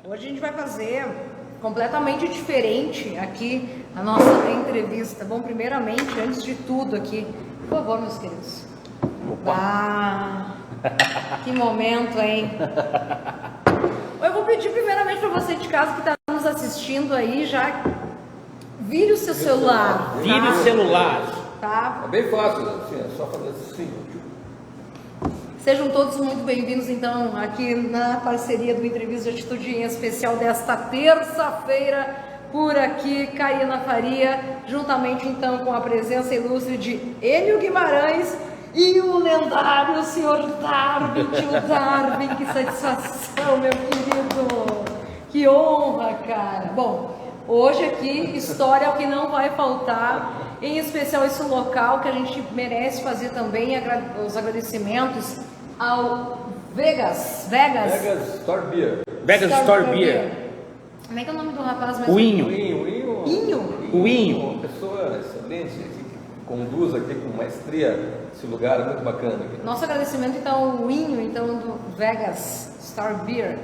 Hoje a gente vai fazer completamente diferente aqui a nossa entrevista. Bom, primeiramente, antes de tudo aqui, por favor, meus queridos. Ah, que momento, hein? Eu vou pedir primeiramente para você de casa que está nos assistindo aí, já vire o seu celular. Vire o celular. Tá? É bem fácil, assim, é só fazer assim. Sejam todos muito bem-vindos, então, aqui na parceria do Entrevista de Atitude em especial desta terça-feira, por aqui, Karina Faria, juntamente, então, com a presença ilustre de Enio Guimarães e o lendário Sr. Darwin, tio Darwin. Que satisfação, meu querido, que honra, cara. Bom, hoje aqui, história é o que não vai faltar, em especial esse local que a gente merece fazer também os agradecimentos ao Vegas Store Beer. Vegas Store Beer. Como é que é o nome do rapaz mesmo? O Inho. Inho? O Inho. Uma pessoa excelente que conduz aqui com maestria esse lugar, é muito bacana aqui. Nosso agradecimento então ao Inho, então, do Vegas Store Beer.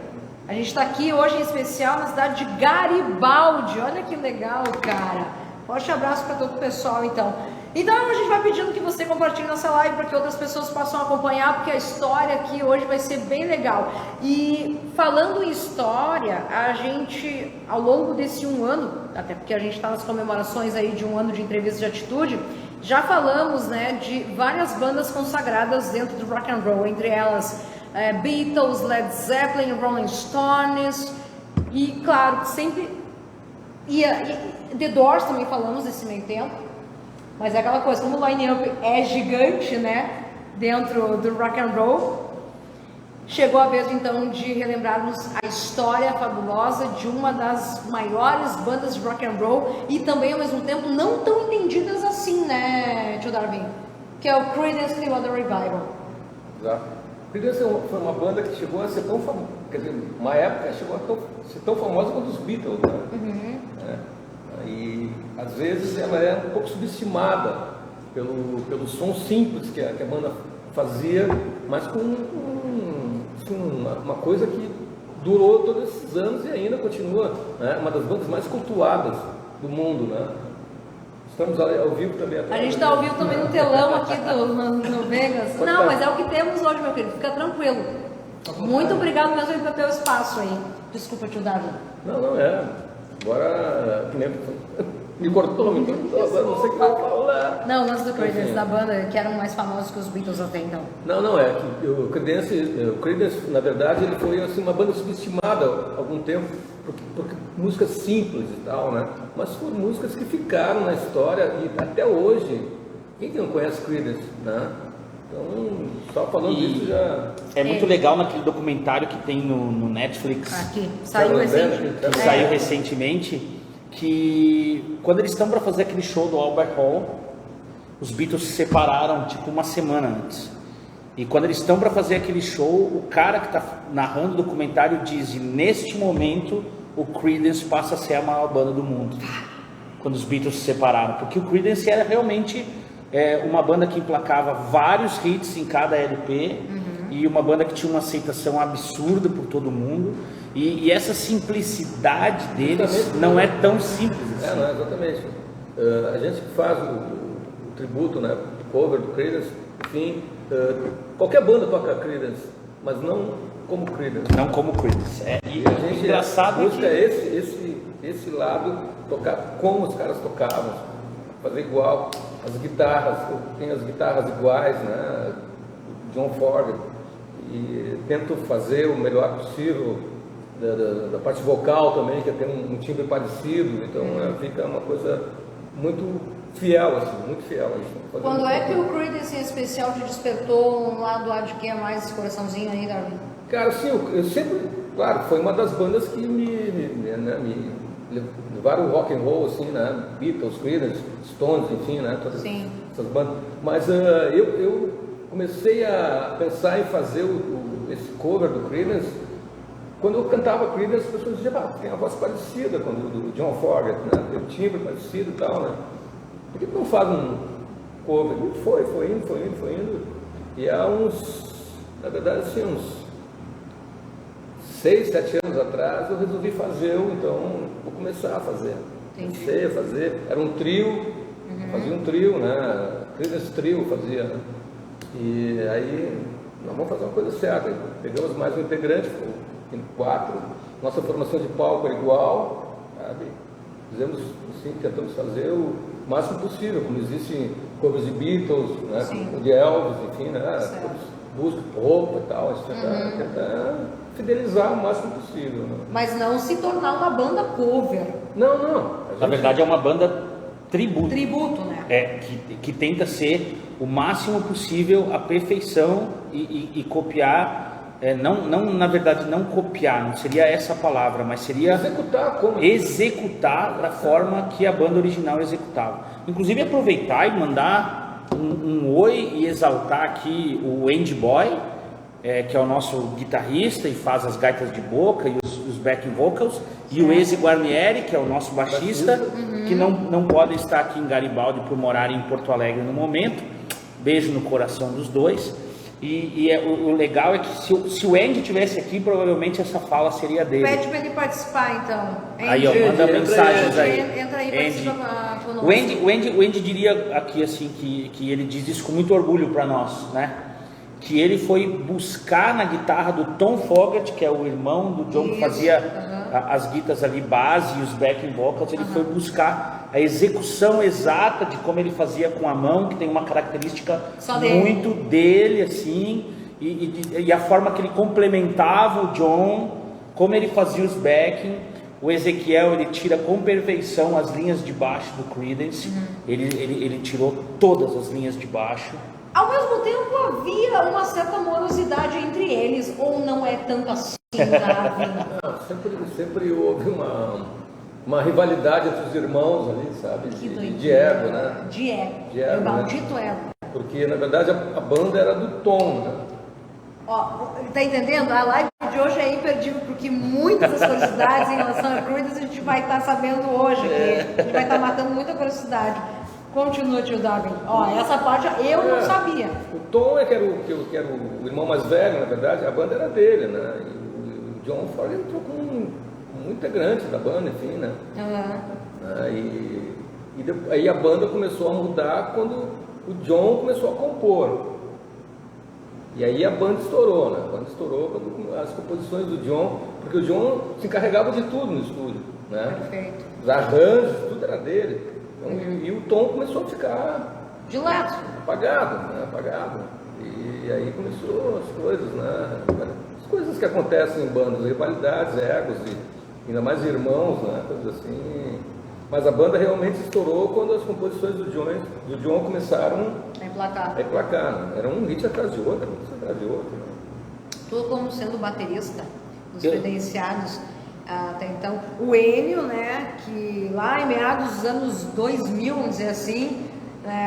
A gente está aqui hoje em especial na cidade de Garibaldi. Olha que legal, cara. Forte abraço para todo o pessoal, então. Então a gente vai pedindo que você compartilhe nossa live para que outras pessoas possam acompanhar, porque a história aqui hoje vai ser bem legal. E falando em história, a gente, ao longo desse um ano, até porque a gente está nas comemorações aí de um ano de entrevista de atitude, já falamos, né, de várias bandas consagradas dentro do rock and roll, entre elas Beatles, Led Zeppelin, Rolling Stones e, claro, sempre The Doors também falamos nesse meio tempo. Mas é aquela coisa, como o line-up é gigante, né, dentro do rock and roll, chegou a vez então de relembrarmos a história fabulosa de uma das maiores bandas de rock and roll e também ao mesmo tempo não tão entendidas assim, né, tio Darwin, que é o Creedence Clearwater Revival. Exato. Creedence foi uma banda que chegou a ser tão famosa, quer dizer, uma época chegou a ser tão famosa quanto os Beatles, né? Uhum. E às vezes ela é um pouco subestimada pelo som simples que a banda fazia, mas com uma coisa que durou todos esses anos e ainda continua, né? Uma das bandas mais cultuadas do mundo, né? Estamos ao vivo também. A gente está ao vivo também no telão aqui no Vegas. Não, mas é o que temos hoje, meu querido, fica tranquilo. Muito obrigado mesmo pelo espaço aí. Desculpa, tio Darwin. Não, agora, que nem me cortou, agora não sei o que eu vou falar. Não, antes do Creedence, da banda, que eram mais famosos que os Beatles até então. Não, é que o Creedence, na verdade, ele foi assim, uma banda subestimada há algum tempo, porque músicas simples e tal, né? Mas foram músicas que ficaram na história e até hoje, quem que não conhece Creedence, né? Então, só falando disso já... É muito legal naquele documentário que tem no Netflix. Aqui, saiu recentemente. Saiu recentemente, que quando eles estão para fazer aquele show do Albert Hall, os Beatles se separaram tipo uma semana antes. E quando eles estão para fazer aquele show, o cara que está narrando o documentário diz: e neste momento o Creedence passa a ser a maior banda do mundo. Quando os Beatles se separaram, porque o Creedence era realmente uma banda que emplacava vários hits em cada LP, e uma banda que tinha uma aceitação absurda por todo mundo, e essa simplicidade deles não é tão simples assim. Não, exatamente. A gente que faz o tributo, né, o cover do Creedence, enfim, qualquer banda toca Creedence, mas não como Creedence. Não como Creedence. E a gente engraçado busca esse lado, tocar como os caras tocavam, fazer igual. As guitarras, tem as guitarras iguais, né? John Fogerty, e tento fazer o melhor possível da parte vocal também, que tem um timbre parecido, então fica uma coisa muito fiel, assim, muito fiel. Quando é que o Creedence em especial te despertou um lado A de quem é mais esse coraçãozinho aí, Darwin? Cara, sim, eu sempre, claro, foi uma das bandas que me levaram o rock and roll, assim, né? Beatles, Creedence, Stones, enfim, né? Todas essas bandas. Mas eu comecei a pensar em fazer esse cover do Creedence. Quando eu cantava Creedence, as pessoas diziam: tem uma voz parecida com do John Fogerty, né? Tem um timbre parecido e tal, né? Por que não faz um cover? E foi indo. E há uns, na verdade, assim, uns 6, 7 anos atrás, eu resolvi fazer, então vou começar a fazer. Comecei a fazer, era um trio, fazia um trio, né? Creedence Trio fazia. E aí, nós vamos fazer uma coisa certa. Pegamos mais um integrante, em 4. Nossa formação de palco era igual, sabe? Fizemos, assim, tentamos fazer o máximo possível, como existem covers de Beatles, né? Como de Elvis, enfim, né? Busca roupa e tal, a gente tenta fidelizar o máximo possível. Né? Mas não se tornar uma banda cover. Não. Na verdade é uma banda tributo. Tributo, né? Que tenta ser o máximo possível a perfeição e copiar. Na verdade, não copiar, não seria essa a palavra, mas seria executar da forma que a banda original executava. Inclusive aproveitar e mandar um oi e exaltar aqui o Andy Boy, que é o nosso guitarrista e faz as gaitas de boca e os backing vocals, e o Eze Guarnieri, que é o nosso baixista, que não pode estar aqui em Garibaldi por morar em Porto Alegre no momento. Beijo no coração dos dois. O legal é que se o Andy tivesse aqui, provavelmente essa fala seria dele. Pede para ele participar, então. Aí, manda mensagens aí. Entra aí, participa conosco. O Andy diria aqui assim que ele diz isso com muito orgulho para nós, né? Que ele foi buscar na guitarra do Tom Fogerty, que é o irmão do John, que fazia as guitarras ali base e os backing vocals. Ele foi buscar a execução exata de como ele fazia com a mão, que tem uma característica muito dele, assim, e a forma que ele complementava o John, como ele fazia os backing. O Ezequiel, ele tira com perfeição as linhas de baixo do Creedence. Ele tirou todas as linhas de baixo. Ao mesmo tempo havia uma certa morosidade entre eles, ou não é tanto assim, Darwin? Não, sempre houve uma rivalidade entre os irmãos ali, sabe? De ego, né? De ego, o maldito ego. Porque na verdade a banda era do Tom, né? Ó, tá entendendo? A live de hoje é imperdível, porque muitas das curiosidades em relação a Creedence a gente vai estar sabendo hoje aqui. A gente vai estar matando muita curiosidade. Continua, tio Darwin. Ó, essa parte eu não sabia. O Tom que era o irmão mais velho, na verdade, a banda era dele, né? E o John Ford entrou como um integrante da banda, enfim, né? Aí a banda começou a mudar quando o John começou a compor. E aí a banda estourou, né? A banda estourou quando as composições do John, porque o John se encarregava de tudo no estúdio, né? Perfeito. Os arranjos, tudo era dele. E o Tom começou a ficar de lado, apagado. E aí começou as coisas, né? As coisas que acontecem em bandas, rivalidades, egos e ainda mais irmãos, né? Coisas assim. Mas a banda realmente estourou quando as composições do John começaram a emplacar, né? Era um hit atrás de outro, né? Tu como sendo baterista dos credenciados até então, o Enio, né, que lá em meados dos anos 2000, vamos dizer assim,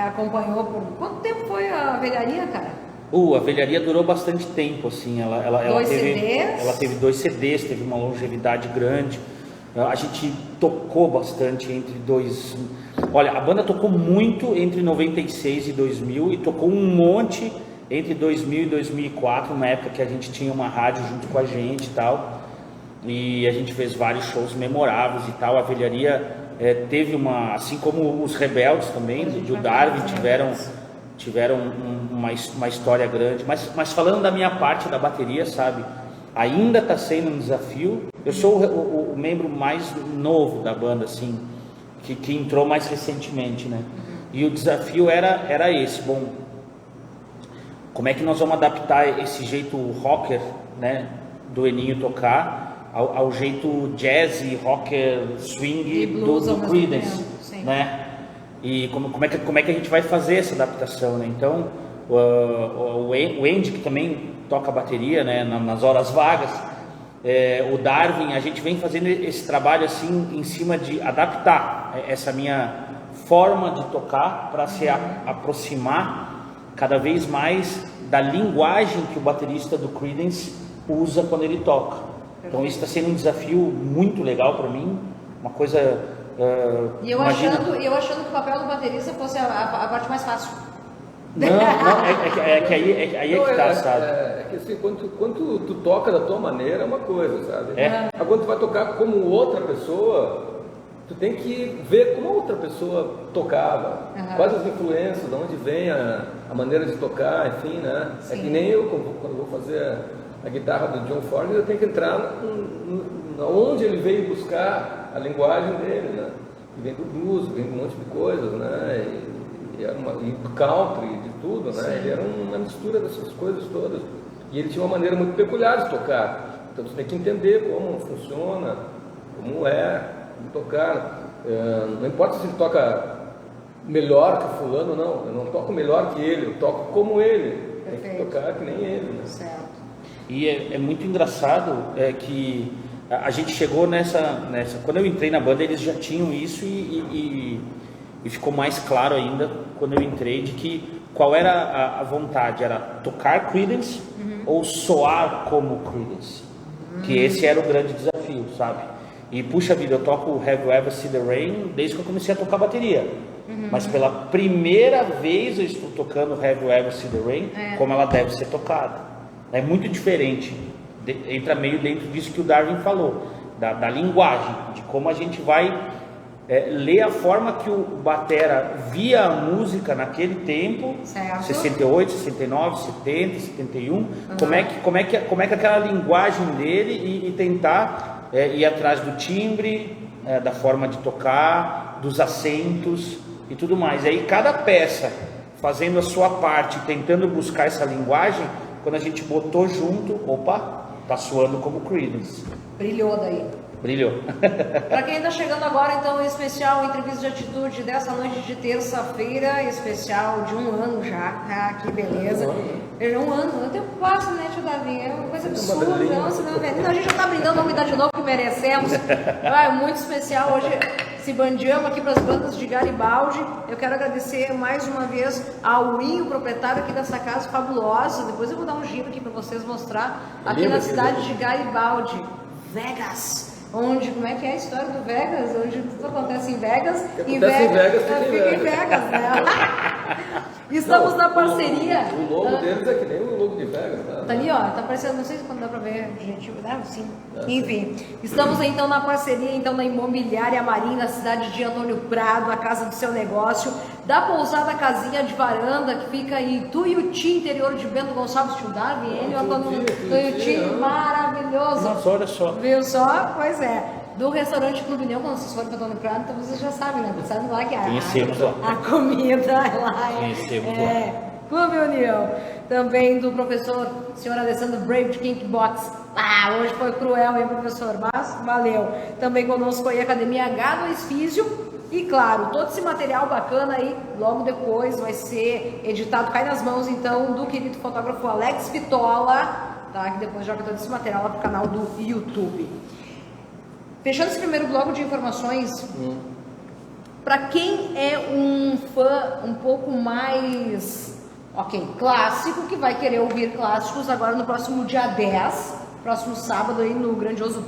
acompanhou por... Quanto tempo foi a velharia, cara? A velharia durou bastante tempo, assim, ela teve 2 CDs, teve uma longevidade grande. A gente tocou bastante entre Olha, a banda tocou muito entre 96 e 2000 e tocou um monte entre 2000 e 2004, uma época que a gente tinha uma rádio junto com a gente e tal. E a gente fez vários shows memoráveis e tal. A velharia teve assim como os Rebeldes também, do Darwin, tiveram uma história grande. Mas falando da minha parte da bateria, sabe, ainda está sendo um desafio. Eu sou o membro mais novo da banda, assim, que entrou mais recentemente, né? E o desafio era esse. Bom, como é que nós vamos adaptar esse jeito rocker, né, do Eninho tocar ao jeito jazz, rocker, swing do Creedence, né? E como é que a gente vai fazer essa adaptação, né? Então, o Andy, que também toca bateria, né, nas horas vagas, o Darwin, a gente vem fazendo esse trabalho assim em cima de adaptar essa minha forma de tocar para se aproximar cada vez mais da linguagem que o baterista do Creedence usa quando ele toca. Então isso está sendo um desafio muito legal para mim, uma coisa... E eu achando que o papel do baterista fosse a parte mais fácil. Não, é que aí é que tá, sabe? É que assim, quando tu toca da tua maneira é uma coisa, sabe? É. Agora quando tu vai tocar como outra pessoa, tu tem que ver como a outra pessoa tocava, quais as influências, de onde vem a maneira de tocar, enfim, né? Sim. É que nem eu, quando vou fazer a guitarra do John Fogerty, eu tenho que entrar onde ele veio buscar a linguagem dele, né? Que vem do blues, vem de um monte de coisas, né? E do country, de tudo, né? Ele era uma mistura dessas coisas todas. E ele tinha uma maneira muito peculiar de tocar. Então você tem que entender como funciona, como é de tocar. Não importa se ele toca melhor que o fulano, não. Eu não toco melhor que ele, eu toco como ele. Perfeito. Tem que tocar que nem ele, né? Certo. E é muito engraçado que a gente chegou nessa. Quando eu entrei na banda, eles já tinham isso e ficou mais claro ainda quando eu entrei de que qual era a vontade, era tocar Creedence ou soar como Creedence, que esse era o grande desafio, sabe? E puxa vida, eu toco Have You Ever Seen the Rain desde que eu comecei a tocar bateria, mas pela primeira vez eu estou tocando Have You Ever Seen the Rain como ela deve ser tocada. É muito diferente, entra meio dentro disso que o Darwin falou, da linguagem, de como a gente vai ler a forma que o batera via a música naquele tempo, certo. 68, 69, 70, 71, como é que aquela linguagem dele e tentar ir atrás do timbre, da forma de tocar, dos acentos e tudo mais. E aí cada peça fazendo a sua parte, tentando buscar essa linguagem, quando a gente botou junto, opa, tá soando como Creedence. Brilhou daí. Brilhou. Para quem está chegando agora, então, especial Entrevista de Atitude dessa noite de terça-feira, especial de 1 ano já. Ah, que beleza. Um ano, o tempo passa, né, tio Davi? É uma coisa absurda. Não, a gente já está brindando, vamos dar de novo que merecemos. Muito especial hoje. Se bandiamos aqui para as bandas de Garibaldi. Eu quero agradecer mais uma vez ao Winho, proprietário aqui dessa casa fabulosa. Depois eu vou dar um giro aqui para vocês mostrar. Aqui na cidade de Garibaldi, Vegas. Onde, como é que é a história do Vegas? Onde tudo acontece em Vegas. Fica em Vegas, né? Estamos na parceria. O logo deles é que nem o logo de Vegas, né? Tá ali, ó, tá aparecendo, não sei se quando dá pra ver, gente, sim. Enfim, estamos então na parceria então da Imobiliária Marina, cidade de Antônio Prado, a casa do seu negócio, da pousada Casinha de Varanda, que fica em Tuiuti, interior de Bento Gonçalves, tio Darwin, Tuiuti, maravilhoso. Nossa, olha só. Viu só? Pois é. Do restaurante Clube União, quando vocês forem para Antônio Prado, então vocês já sabem, né? Vocês sabem lá que a comida lá Conhecemos lá. Clube União. Também do professor, senhor Alessandro Brave de Kickbox. Hoje foi cruel, hein, professor? Mas valeu. Também conosco aí a Academia H2 Físio. E claro, todo esse material bacana aí, logo depois vai ser editado, cai nas mãos então do querido fotógrafo Alex Vitola, tá? Que depois joga todo esse material lá pro canal do YouTube. Fechando esse primeiro bloco de informações, para quem é um fã um pouco mais, clássico, que vai querer ouvir clássicos agora no próximo dia 10, próximo sábado aí no grandioso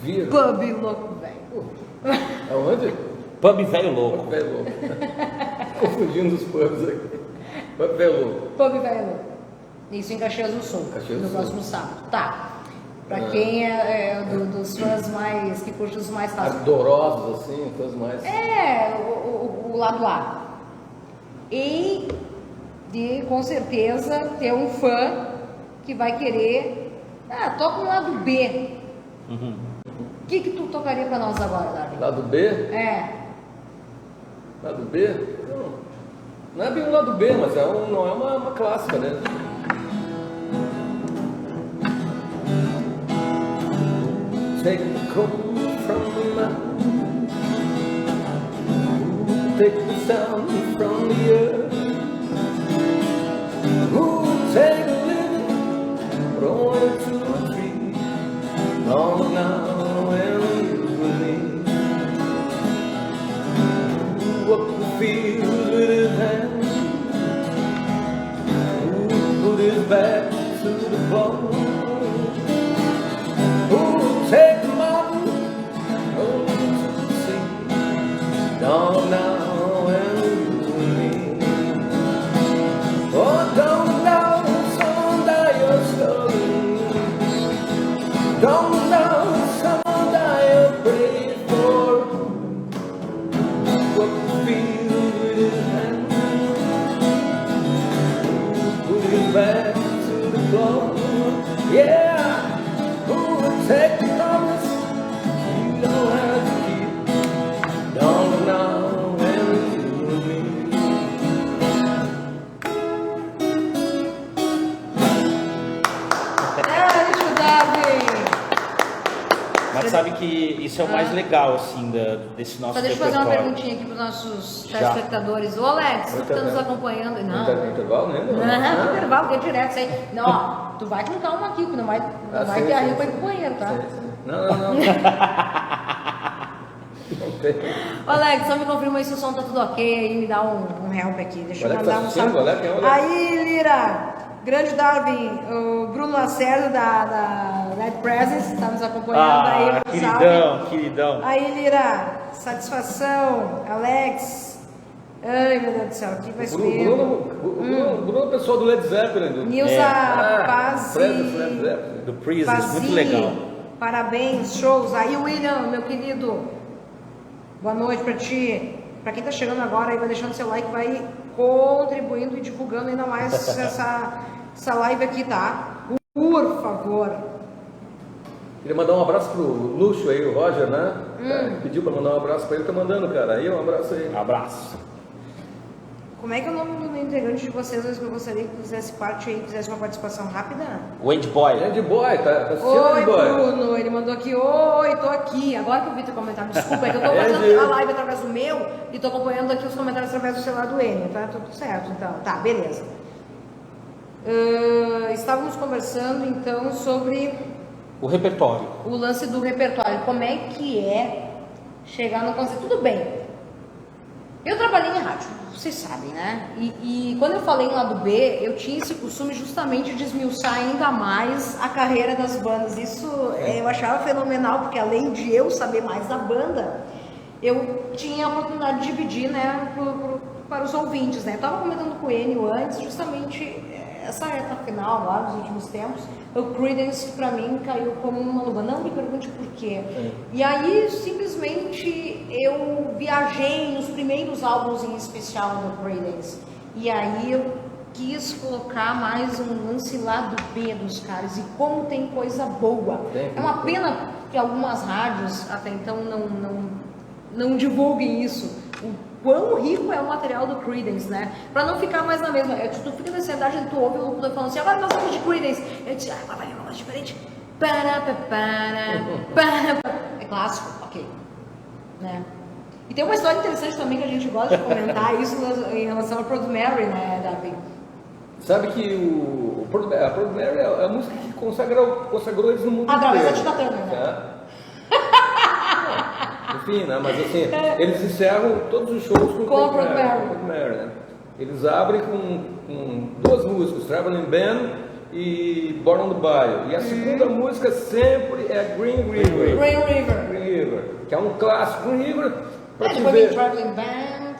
Pub Louco Velho. Aonde? Pub Velho Louco. Pub Velho Louco. Confundindo os pubs aqui. Pub Velho Louco. Pub Velho Louco. Isso em Caxias do Sul, no próximo sábado. Tá. Pra quem é dos fãs mais, que curte os mais clássicos. Ardorosos, assim, fãs mais... O lado lá. E com certeza ter um fã que vai querer... toca um lado B. O que tu tocaria pra nós agora, Darwin? Lado B? Lado B? Não é bem um lado B, mas não é uma clássica, né? Take the cold from the mountain, take the sound from the earth, take a living, throw it to a tree, long now and you and me. Walk the field with his hand, put his back to the ball. Take the mountain, go to the sea, down now and you and me. field with his hand, put his back to the floor. Yeah, who would take the promise you don't have to keep? Don't know where you will be. Mas sabe que isso é o mais legal, assim, desse nosso Só deixa eu fazer repertório. uma perguntinha aqui para os nossos telespectadores. Ô Alex, tu que tá nos acompanhando. Não. No intervalo, né? Não, intervalo, que é direto, isso aí. Não, ó, tu vai com calma aqui, que não vai ter arriba pra ir pro banheiro, tá? Não. Ô Alex, só me confirma aí se o som tá tudo ok, aí me dá um help aqui. Deixa eu mandar um salve. Aí, Lira, grande Darwin, o Bruno Lacerda da Night Presence, tá nos acompanhando aí. Queridão. Aí, Lira, satisfação, Alex. Ai, meu Deus do céu, aqui vai ser. O Bruno é o pessoal do Led Zeppelin. Nilza Pazzi. Do Presence, muito legal. Parabéns, shows. Aí, William, meu querido. Boa noite pra ti. Pra quem tá chegando agora aí, vai deixando seu like, vai contribuindo e divulgando ainda mais essa live aqui, tá? Por favor. Queria mandar um abraço pro Luxo aí, o Roger, né? Pediu pra mandar um abraço pra ele, tá mandando, cara. Aí, um abraço aí. Abraço. Como é que é o nome do integrante de vocês? Eu gostaria que fizesse parte aí, fizesse uma participação rápida. O Andy Boy. Andy Boy, tá assistindo, Oi, Andy Boy? Bruno, ele mandou aqui, oi, tô aqui. Agora que eu vi teu comentário, desculpa, é que eu tô fazendo a live através do meu e tô acompanhando aqui os comentários através do celular do Enio, tá tudo certo, então, tá, beleza. Estávamos conversando, então, sobre O repertório. o lance do repertório, como é que é chegar no conceito, tudo bem. Eu trabalhei em rádio, vocês sabem, né? E quando eu falei em lado B, eu tinha esse costume justamente de esmiuçar ainda mais a carreira das bandas. Isso eu achava fenomenal, porque além de eu saber mais da banda, eu tinha a oportunidade de dividir, né, para os ouvintes, né? Eu estava comentando com o Enio antes, justamente essa reta final lá dos últimos tempos, o Creedence para mim caiu como uma luva. Não me pergunte por quê. E aí simplesmente eu viajei nos primeiros álbuns em especial do Creedence. E aí eu quis colocar mais um lance lá do B dos caras e como tem coisa boa. É uma pena que algumas rádios até então não divulguem isso. O quão rico é o material do Creedence, né? Pra não ficar mais na mesma. Tu fica na ansiedade e tu ouve o locutor falando assim, agora nós vamos de Creedence. Eu disse, vai vir uma voz diferente. É clássico, ok. Né? E tem uma história interessante também que a gente gosta de comentar isso em relação ao Proud Mary, né, Davi? Sabe que a Proud Mary é a música que consagrou eles no mundo inteiro. Através da Tina Turner, né? Enfim, né? Mas assim, eles encerram todos os shows com a Proud Mary, né? Eles abrem com duas músicas, Traveling Band e Born on the Bayou. E a segunda música sempre é Green River, que é um clássico. Green River, pra te ver. Traveling Band.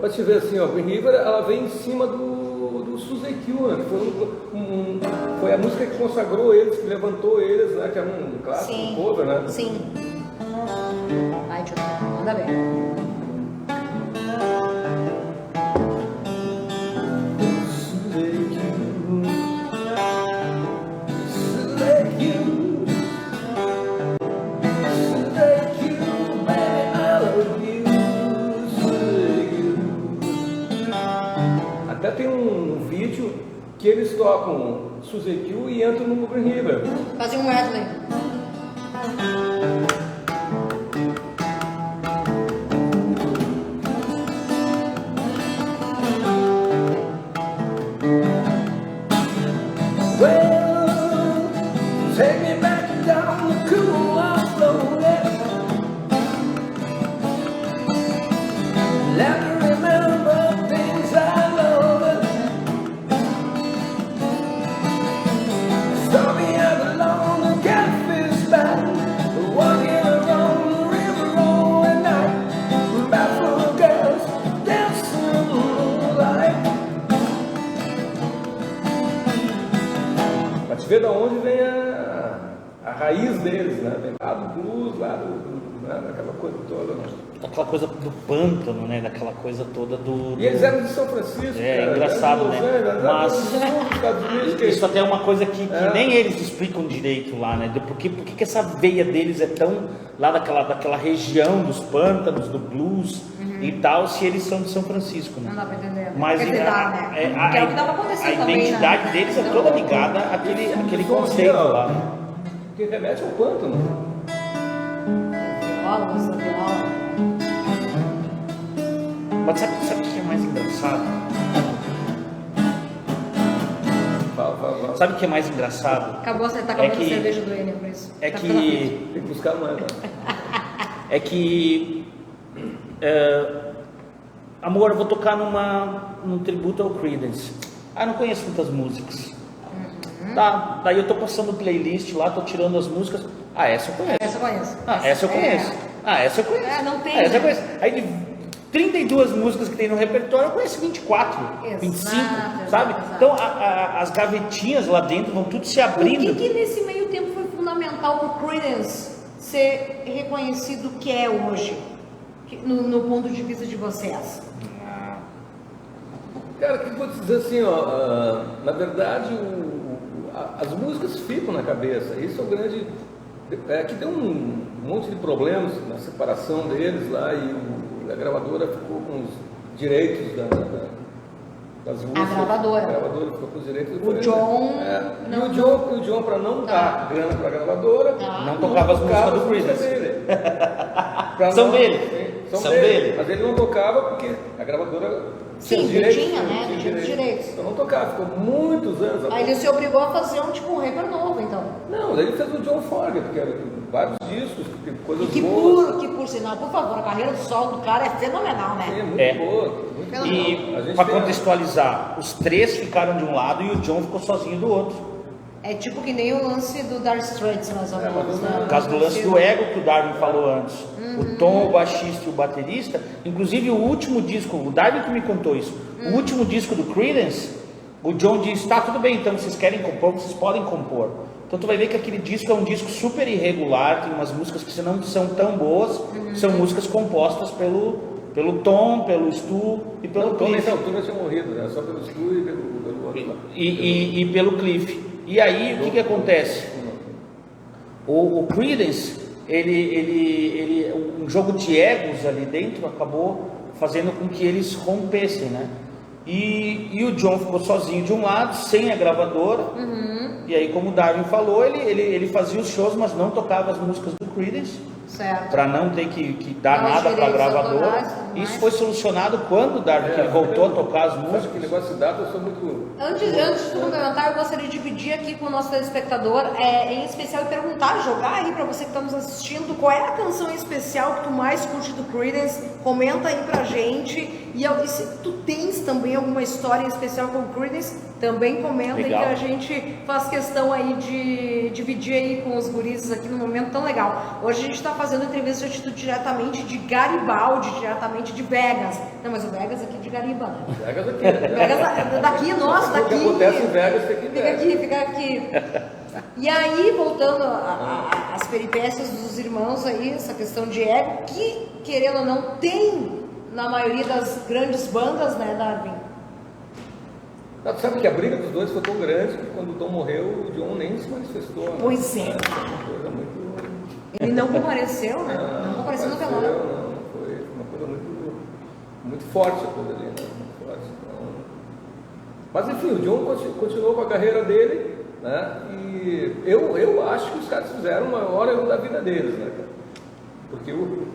Pra te ver assim, ó, Green River, ela vem em cima do Suzy Q, né? Que foi a música que consagrou eles, que levantou eles, né? Que é um clássico, um cover, né? Sim. Vai, tio, manda bem. Até tem um vídeo que eles tocam Suzy Q e entram no Green River. Fazia um medley. Take me back down the cool road. Let me remember things I love. Stop me out along the catfish back, walking around the river all at night. Barefoot girls dancing in the moonlight. Pra te ver de onde vem a raiz deles, né? Vem lá do blues, lá daquela coisa toda. daquela coisa do pântano, né? Daquela coisa toda do... E eles eram de São Francisco. É engraçado, né? Mas isso até é uma coisa que nem eles explicam direito lá, né? Por que essa veia deles é tão lá daquela região dos pântanos, do blues e tal, se eles são de São Francisco, né? Não dá pra entender. Mas Quer dizer, dá, né? Que é o que tava acontecendo a também, identidade né? deles é toda ligada àquele conceito lá, né? Que remete ao pântano. Viola, música da viola. Mas sabe o que é mais engraçado? Fala. Sabe o que é mais engraçado? Acabou, você tá acabando a cerveja do Enio, por isso. É Tá que... Tem que buscar mais, né? É que... amor, eu vou tocar num tributo ao Creedence. Não conheço muitas músicas. Tá, daí eu tô passando playlist lá, tô tirando as músicas. Essa eu conheço. Essa eu conheço. Essa eu conheço. Essa eu conheço. Não tem. Essa eu né? conheço. Aí de 32 músicas que tem no repertório, eu conheço 24, Exato, 25, exato, sabe? exato. Então as gavetinhas lá dentro vão tudo se O abrindo. que nesse meio tempo foi fundamental para o Creedence ser reconhecido que é hoje, no ponto de vista de vocês? Cara, que eu vou te dizer assim, ó, na verdade as músicas ficam na cabeça. Isso é o grande. Que tem um monte de problemas na separação deles lá e a gravadora ficou com os direitos das músicas. A gravadora ficou com os direitos. O John. E o John, para não dar grana para a gravadora, não tocava as músicas do Creedence. São dele. São dele. Mas ele não tocava porque a gravadora Sim, tinha os direitos. Então não tocava, ficou muitos anos. Aí ele se obrigou a fazer um rapper novo, então. Não, ele fez o John Fogerty, que era vários discos, coisas Que boas. por sinal, por favor, a carreira do solo do cara é fenomenal, né? É muito boa. Muito Pelo E para contextualizar, os três ficaram de um lado e o John ficou sozinho do outro. É tipo que nem o lance do Dire Straits, mais ou menos, né? Por causa do lance do ego que o Darwin falou antes. O Tom, o baixista e o baterista. Inclusive o último disco, o Darwin que me contou isso. O último disco do Creedence, o John disse, tá, tudo bem, então vocês querem compor, vocês podem compor. Então tu vai ver que aquele disco é um disco super irregular, tem umas músicas que não são tão boas, são músicas compostas pelo Tom, pelo Stu e pelo Cliff. Não, o Tom já tinha morrido, né? Só pelo Stu e pelo outro lá. E pelo Cliff. E aí, o que acontece? O Creedence, um jogo de egos ali dentro acabou fazendo com que eles rompessem, né? E o John ficou sozinho de um lado, sem a gravadora. E aí, como o Darwin falou, ele fazia os shows, mas não tocava as músicas do Creedence. Certo. Para não ter que dar Não, nada para a direitos gravadora. autorais, tudo mais. Isso foi solucionado quando o Darwin que ele voltou a tocar as Sabe músicas. que negócio de data eu sou muito. Antes de complementar, eu gostaria de dividir aqui com o nosso telespectador, em especial, e perguntar, jogar aí para você que está nos assistindo, qual é a canção em especial que tu mais curte do Creedence? Comenta aí pra gente. E se tu tens também alguma história em especial com o Creedence, também comenta. Legal. Aí que a gente faz questão aí de dividir aí com os gurizes aqui num momento tão legal. Hoje a gente está fazendo entrevista diretamente de Garibaldi, diretamente de Vegas. Não, mas o Vegas aqui de Gariba, né? Vegas aqui. Vegas daqui, nossa, daqui. O que acontece em Vegas fica em Vegas. Fica aqui. E aí, voltando às peripécias dos irmãos aí, essa questão de ego, que, querendo ou não, tem na maioria das grandes bandas, né, Darwin? Tu sabe que a briga dos dois foi tão grande que quando o Tom morreu, o John nem se manifestou. Né? Pois é. Foi uma coisa muito... Ele não compareceu, né? Não compareceu no velório. Não, foi uma coisa muito forte a coisa ali, né? Muito forte. Então... Mas enfim, o John continuou com a carreira dele, né? E eu acho que os caras fizeram o maior erro da vida deles, né, cara? Porque o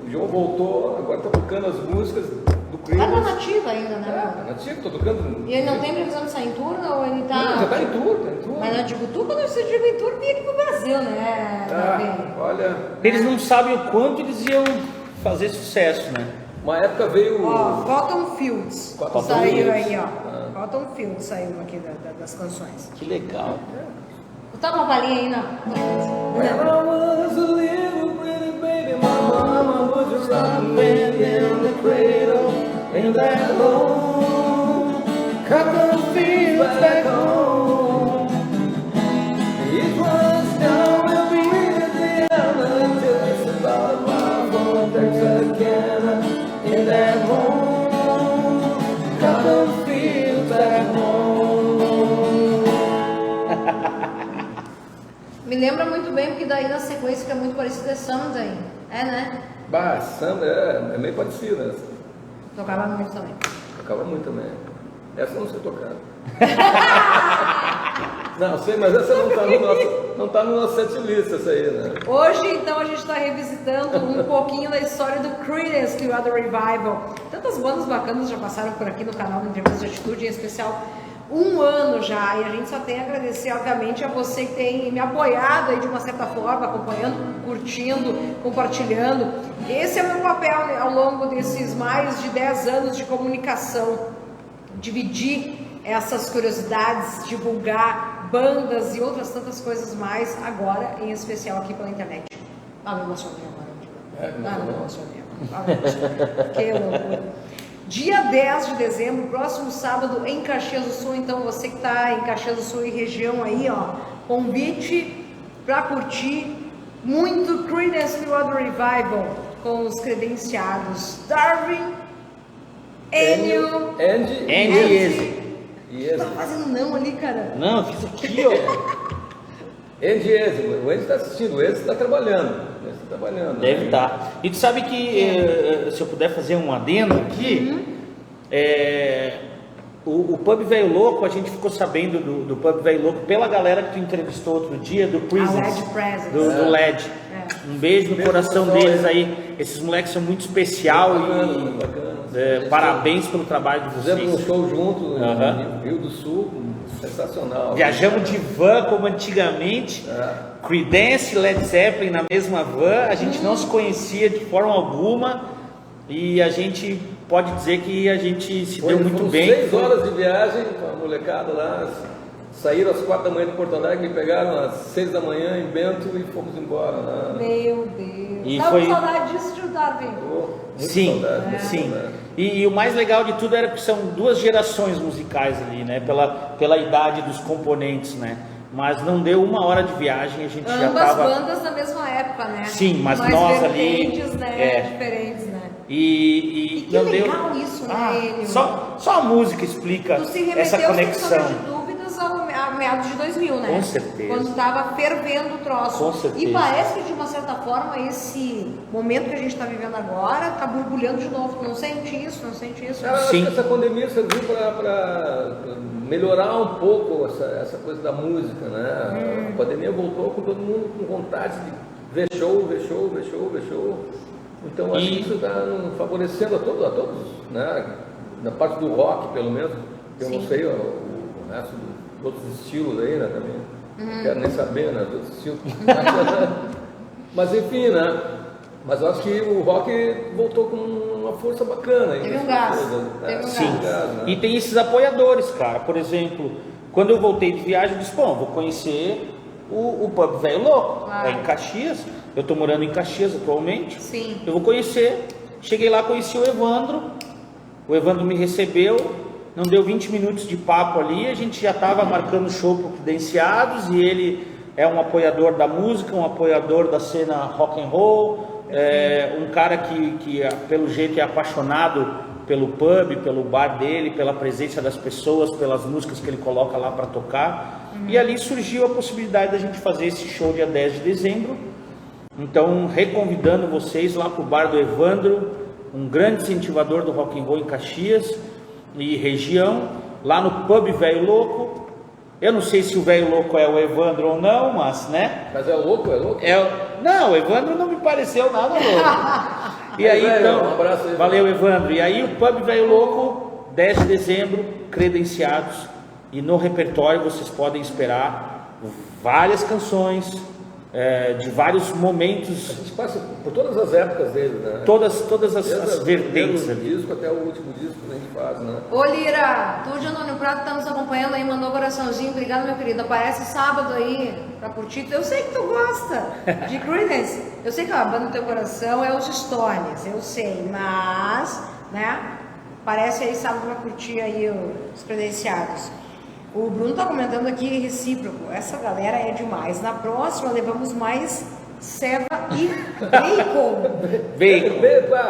John voltou, agora tá tocando as músicas do Creedence. Tá nativa ainda, né? Tá nativo, tô tocando. E ele não tem previsão de sair em tour, ou ele tá... Não, já tá em tour, tá em tour. Mas eu digo tour, quando você digo em tour, vem aqui pro Brasil, né, Darwin? Olha, Eles não sabem o quanto eles iam fazer sucesso, né? uma época veio... Ó, Cotton Fields. Cotton Saiu Fields. aí, ó. Cotton Fields saiu aqui das canções. Que legal. Botar uma palhinha aí na... When I was a little pretty baby, my mama was rocking in the cradle in that home, cotton fields back home. It was down the Louisiana till it's about a mile from Texas. lembra muito bem, porque daí na sequência que é muito parecido é Someday. É, né? Bah, Someday é meio parecido, né? Tocava muito também. Tocava muito também. Essa eu não sei tocar. Não, sei, mas essa não tá no nosso setlist, essa aí, né? Hoje, então, a gente está revisitando um pouquinho da história do Creedence Clearwater Revival. Tantas bandas bacanas já passaram por aqui no canal do Entrevista de Atitude, em especial 1 ano já, e a gente só tem a agradecer, obviamente, a você que tem me apoiado aí de uma certa forma, acompanhando, curtindo, compartilhando. Esse é o meu papel, né, ao longo desses mais de 10 anos de comunicação, dividir essas curiosidades, divulgar bandas e outras tantas coisas mais, agora em especial aqui pela internet. Me emocionei agora. Me emocionei. Que loucura. Dia 10 de dezembro, próximo sábado, em Caxias do Sul. Então, você que está em Caxias do Sul e região aí, ó, convite para curtir muito Creedence Clearwater Revival com os credenciados Darwin, Enio, Andy. Tá fazendo não ali, cara? Não, fiz aqui, ó. O Andy está assistindo, o Andy está trabalhando. Deve estar. E tu sabe que, se eu puder fazer um adendo aqui, o Pub Velho Louco, a gente ficou sabendo do Pub Velho Louco pela galera que tu entrevistou outro dia, do Presence, do LED. Um beijo no coração deles aí. Esses moleques são muito especial e parabéns pelo trabalho de vocês. Fizemos um show junto no Rio do Sul, sensacional. Viajamos de van como antigamente. Creedence, Led Zeppelin na mesma van. A gente não se conhecia de forma alguma e a gente pode dizer que a gente se deu muito bem. 6 horas de viagem com a molecada lá. Saíram às 4 da manhã de Porto Alegre, me pegaram às 6 da manhã em Bento e fomos embora. Meu Deus. E Tava foi... com saudade disso, Darwin. Sim, sim. E o mais legal de tudo era que são 2 gerações musicais ali, né? Pela idade dos componentes, né? Mas não deu 1 hora de viagem, a gente já tava... Ambas bandas na mesma época, né? Sim, mas nós ali... Né? Diferentes, né? E que não legal deu... isso, né? Só a música explica essa conexão. A meados de 2000, né? Com certeza. Quando estava fervendo o troço. Com certeza. E parece que de uma certa forma esse momento que a gente está vivendo agora está borbulhando de novo. Não sente isso? Eu acho que essa pandemia serviu para melhorar um pouco essa coisa da música, né? A pandemia voltou com todo mundo com vontade de ver show. Então acho que isso está favorecendo a todos, né? Na parte do rock, pelo menos. Eu não sei o resto dos outros estilos aí, né? Também. Não quero nem saber, né? Dos estilos. Mas enfim, né? Mas eu acho que o rock voltou com uma força bacana. Teve um gás. Sim. Né? E tem esses apoiadores, cara. Por exemplo, quando eu voltei de viagem, eu disse, vou conhecer o Pub Velho Louco, em Caxias. Eu estou morando em Caxias atualmente. Sim. Eu vou conhecer. Cheguei lá, conheci o Evandro. O Evandro me recebeu. Não deu 20 minutos de papo ali, a gente já estava marcando show para Credenciados e ele é um apoiador da música, um apoiador da cena rock and roll, um cara que pelo jeito é apaixonado pelo pub, pelo bar dele, pela presença das pessoas, pelas músicas que ele coloca lá para tocar. E ali surgiu a possibilidade da gente fazer esse show dia 10 de dezembro. Então, reconvidando vocês lá para o bar do Evandro, um grande incentivador do rock and roll em Caxias e região, lá no Pub Velho Louco. Eu não sei se o Velho Louco é o Evandro ou não, mas, né? Mas é louco? Não, o Evandro não me pareceu nada louco. E aí, então, um abraço aí, valeu, Evandro. E aí o Pub Velho Louco, 10 de dezembro, credenciados. E no repertório vocês podem esperar várias canções, de vários momentos. A gente passa por todas as épocas dele, né? Todas as vertentes. Do disco até o último disco que a gente faz, né? Ô Lira, tu de Antônio Prato tá nos acompanhando aí, mandou um coraçãozinho, obrigado meu querido, aparece sábado aí pra curtir, eu sei que tu gosta de Creedence, eu sei que a banda do teu coração é os Stones, eu sei, mas, né, aparece aí sábado pra curtir aí os credenciados. O Bruno tá comentando aqui recíproco, essa galera é demais. Na próxima levamos mais ceva e bacon. Bacon.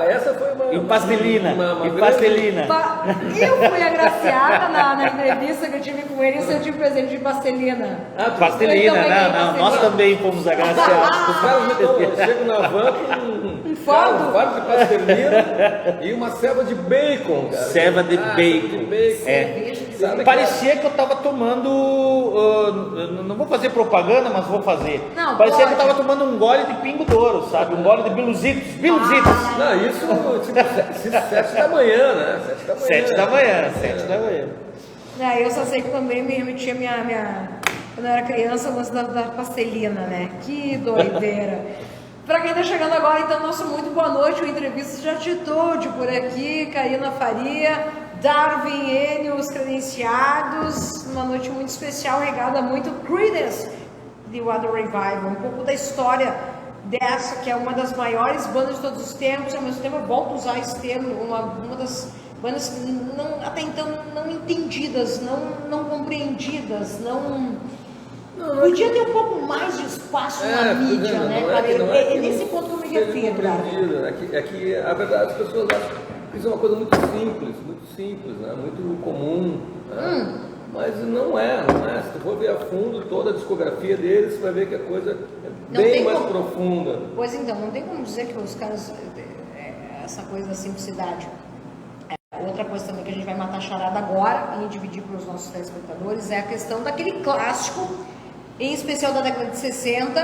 Essa foi uma... E pastelina. uma E pastelina. Eu fui agraciada na entrevista que eu tive com ele, eu tive presente de pastelina. Pastelina, Eu também não, ganhei nós também fomos agraciados. Os caras chegam na van com um fardo de pastelina e uma ceva de bacon, cara. Ceva de bacon. É. Sabe Parecia que eu tava tomando. Não vou fazer propaganda, mas vou fazer. Não, Parecia pode. que eu tava tomando um gole de pingo douro, sabe? Um gole de biluzitos. Não, isso tipo 7 da manhã, né? 7 da manhã, 7 da manhã. Eu só sei que também me remetia quando eu era criança, o lance da pastelina, né? Que doideira. Para quem está chegando agora, então, nosso muito boa noite, o Entrevistas de Atitude por aqui, Karina Faria, Darwin N, os credenciados, uma noite muito especial, regada muito Creedence, The Water Revival, um pouco da história dessa, que é uma das maiores bandas de todos os tempos, ao mesmo tempo eu volto a usar esse termo, uma das bandas até então não entendidas, não compreendidas, podia ter um pouco mais de espaço na mídia, né, cara? É nesse ponto que eu me refiro, cara. É que, a verdade, as pessoas acham que isso é uma coisa muito simples, né? Muito comum, né? Mas não é. Se tu for ver a fundo toda a discografia deles, você vai ver que a coisa é bem mais profunda. Pois então, não tem como dizer que os caras, essa coisa da simplicidade. Outra coisa também que a gente vai matar a charada agora e dividir para os nossos telespectadores é a questão daquele clássico, em especial da década de 60,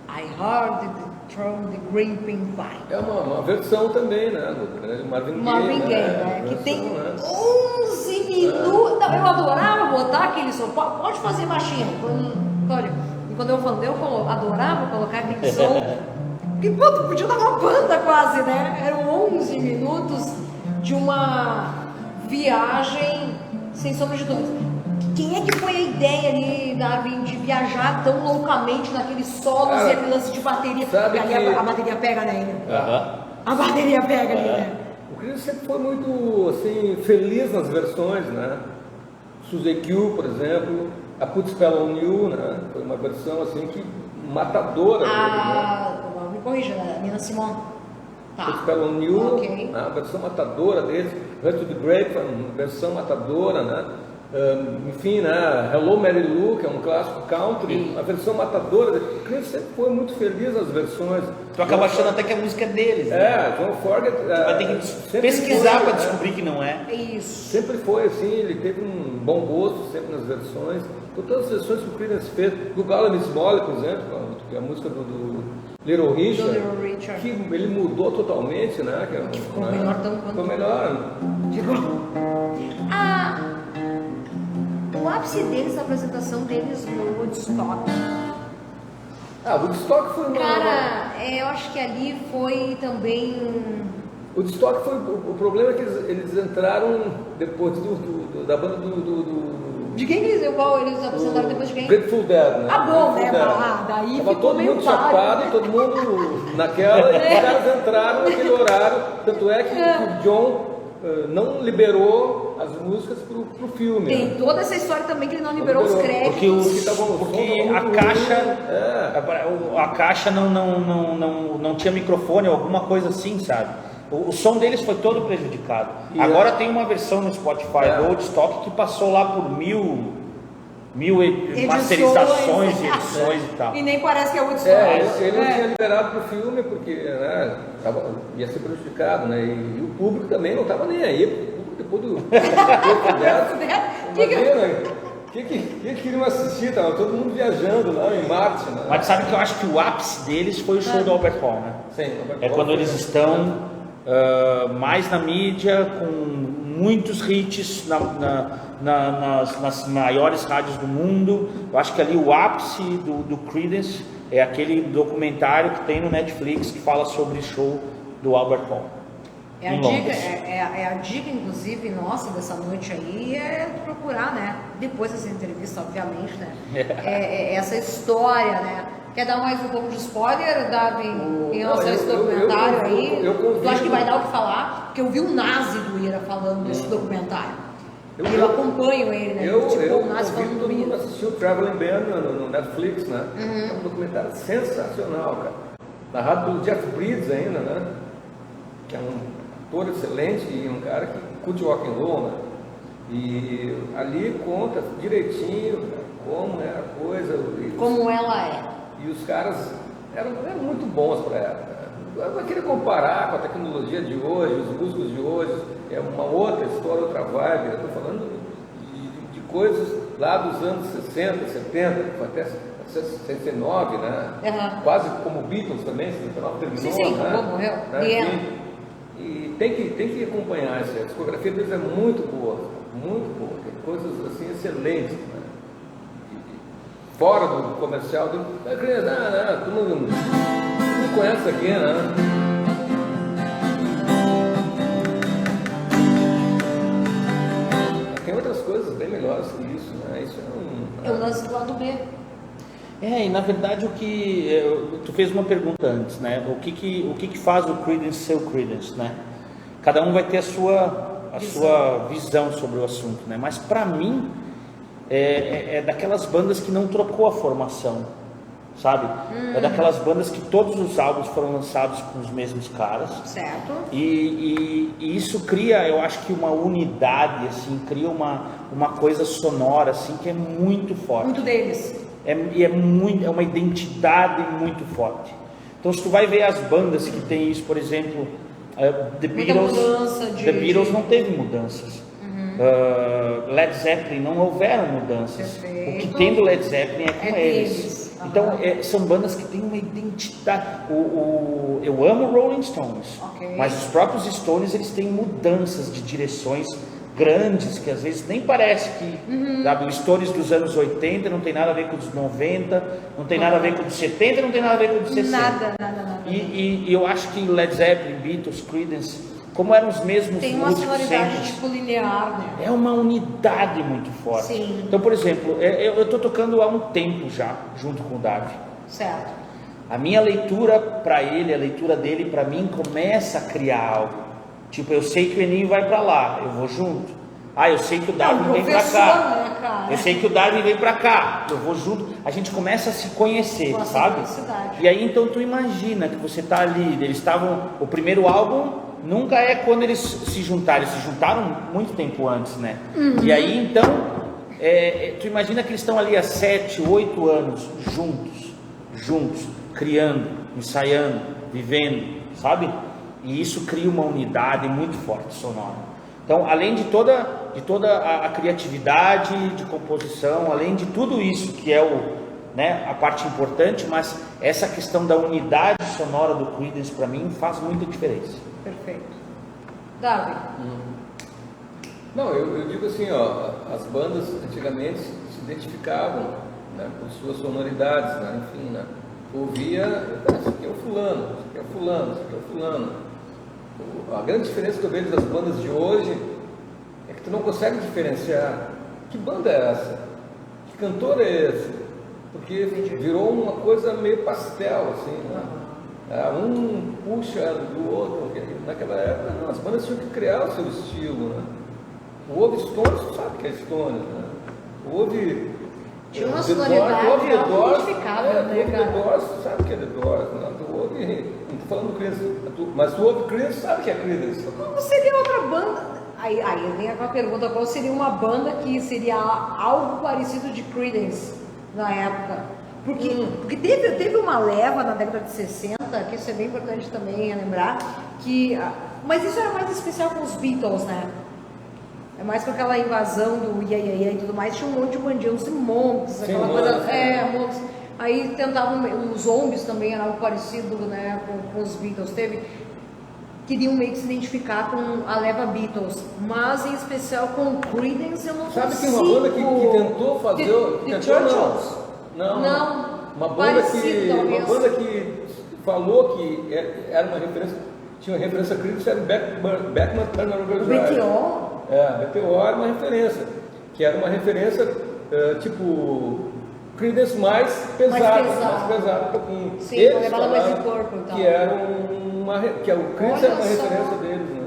I Heard the Throne, the Green Pin Vine. É uma versão também, né? Do grande Marvin Gaye, né? Que tem 11 minutos. Não, eu adorava botar aquele som. Pode fazer baixinho. Quando eu adorava colocar aquele som. Porque, pô, podia dar uma banda quase, né? Eram 11 minutos de uma viagem sem sombra de dúvida. Quem é que foi a ideia ali, Darwin, de viajar tão loucamente naqueles solos e aquele lance de bateria? Porque ali a bateria pega, né? A bateria pega ali, né? O Chris sempre foi muito, assim, feliz nas versões, né? Suzy Q, por exemplo, a Put Spell on You, né? Foi uma versão, assim, que matadora dele, né? Me corrija, Nina Simone. Put Spell on You, okay. Né? A versão matadora deles. Hurt to the Grave, uma versão matadora, né? Enfim, né? Hello Mary Lou, que é um clássico country, a versão matadora. O Chris sempre foi muito feliz nas versões. Tu acaba achando até que a música é deles, né? John Forget. Vai ter que pesquisar para descobrir que não é. Isso. Sempre foi assim, ele teve um bom gosto sempre nas versões. Com todas as versões que o Creedence fez, do Gala Miss Molly, por exemplo, que é a música do Little Richard, que ele mudou totalmente, né? Que ficou melhor tão quanto. Ficou melhor. O ápice deles, a apresentação deles no Woodstock. Woodstock foi uma... Cara, eu acho que ali foi também... O Woodstock foi... O problema é que eles entraram depois da banda De quem eles apresentaram depois de quem? Grateful Dead, né? Bom, né? Daí tava ficou todo meio mundo chapado, todo mundo naquela, e os caras entraram naquele horário. Tanto é que o John não liberou as músicas pro filme. Tem toda essa história também que ele não liberou os créditos. Porque a caixa não tinha microfone ou alguma coisa assim, sabe? O som deles foi todo prejudicado. Agora tem uma versão no Spotify do Woodstock que passou lá por mil masterizações, edições e tal. E nem parece que é Woodstock. Ele não tinha liberado pro filme porque ia ser prejudicado, né? E o público também não estava nem aí. Depois do que queriam assistir? Tava todo mundo viajando lá em Marte, né? Mas sabe que eu acho que o ápice deles foi o show do Albert Hall, né? Sim, é quando eles estão mais na mídia, com muitos hits nas maiores rádios do mundo. Eu acho que ali o ápice do Creedence é aquele documentário que tem no Netflix que fala sobre o show do Albert Hall. A dica, inclusive, nossa, dessa noite aí é procurar, né? Depois dessa entrevista, obviamente, né? Essa história, né? Quer dar mais um pouco de spoiler, Darwin, em relação a esse documentário aí? Tu acha que vai dar o que falar? Porque eu vi o Nazi do Ira falando desse documentário. Eu acompanho ele, né? Eu nasce falando todo mundo assistiu o Traveling Band no Netflix, né? É um documentário sensacional, cara. Narrado pelo Jeff Bridges ainda, né? Que é um ator excelente e um cara que curte rock and roll, né? E ali conta direitinho, cara, como é a coisa. Como ela é. E os caras eram muito bons para ela. Eu não queria comparar com a tecnologia de hoje, os músicos de hoje, é uma outra história, outra vibe. Eu estou falando de coisas lá dos anos 60, 70, até 69, né? Uhum. Quase como Beatles também, 69 terminou, sim, né? morreu. Né? E tem que acompanhar isso. A discografia deles é muito boa, tem coisas assim excelentes, né? Fora do comercial, tu não conhece isso aqui, né? Tem outras coisas bem melhores que isso, né? Isso é o lance do lado B. E na verdade tu fez uma pergunta antes, né? O que faz o Creedence ser o Creedence, né? Cada um vai ter a sua visão sobre o assunto, né? Mas para mim é daquelas bandas que não trocou a formação, sabe? É daquelas bandas que todos os álbuns foram lançados com os mesmos caras. Certo. E isso cria, eu acho que uma unidade, assim, cria uma coisa sonora, assim, que é muito forte. Muito deles. É uma identidade muito forte. Então, se tu vai ver as bandas que tem isso, por exemplo, The Beatles não teve mudanças. Led Zeppelin não houveram mudanças. Perfeito. O que tem do Led Zeppelin é com eles. Uhum. Então são bandas que têm uma identidade. Eu amo Rolling Stones, mas os próprios Stones eles têm mudanças de direções grandes que às vezes nem parece que sabe, o Stones dos anos 80 não tem nada a ver com os 90, não tem nada a ver com os 70, não tem nada a ver com os 60. Nada. E eu acho que Led Zeppelin, Beatles, Creedence, como eram os mesmos tem uma músicos sonoridade sempre, tipo linear, né? é uma unidade muito forte. Sim. Então, por exemplo, eu estou tocando há um tempo já, junto com o Davi. Certo. A minha leitura para ele, a leitura dele para mim, começa a criar algo. Tipo, eu sei que o Eninho vai para lá, eu vou junto. Eu sei que o Darwin vem para cá. Né, cara? Eu sei que o Darwin vem para cá, eu vou junto. A gente começa a se conhecer, sabe? E aí então tu imagina que você tá ali, eles estavam, o primeiro álbum nunca é quando eles se juntaram, eles se juntaram muito tempo antes, né? E aí então, tu imagina que eles estão ali há 7, 8 anos juntos, criando, ensaiando, vivendo, sabe? E isso cria uma unidade muito forte sonora. Então, além de toda a criatividade de composição, além de tudo isso que é a parte importante, mas essa questão da unidade sonora do Creedence para mim faz muita diferença. Perfeito. Davi? Não, eu digo assim, as bandas antigamente se identificavam, né, por suas sonoridades, né, enfim, né, ouvia, isso aqui é o fulano, isso aqui é o fulano, isso aqui é o fulano. A grande diferença que eu vejo das bandas de hoje é que tu não consegue diferenciar que banda é essa, que cantor é esse, porque virou uma coisa meio pastel, assim, né? Um puxa do outro. Naquela época, não, as bandas tinham que criar o seu estilo, né? O ouve Stones, tu sabe que é Stones, né? Tinha uma sonoridade identificável, né, cara? The Doors, tu sabe que é The Doors, né? Tu ouve, não estou falando do Creedence, mas tu ouve Creedence, sabe que é Creedence. Como seria outra banda? Aí vem aquela pergunta, qual seria uma banda que seria algo parecido de Creedence na época? Porque teve uma leva na década de 60, que isso é bem importante também lembrar, mas isso era mais especial com os Beatles, né? É mais com aquela invasão do e tudo mais, tinha um monte de bandidos e monks, aquela coisa. Monks. Aí tentavam, os zombies também era algo parecido, né, com os Beatles. Queriam meio que se identificar com a leva Beatles, mas em especial com o Creedence eu não consigo. Sabe que uma banda que tentou fazer... The Churchills? Não. Uma banda que falou que era uma referência, tinha uma referência a Creedence, era o Beckman Turner Overdrive. BTO? BTO era uma referência, que era uma referência tipo Creedence mais pesada um pouquinho. Sim, eles levava mais de corpo e tal. Que o Creedence era uma referência deles, né?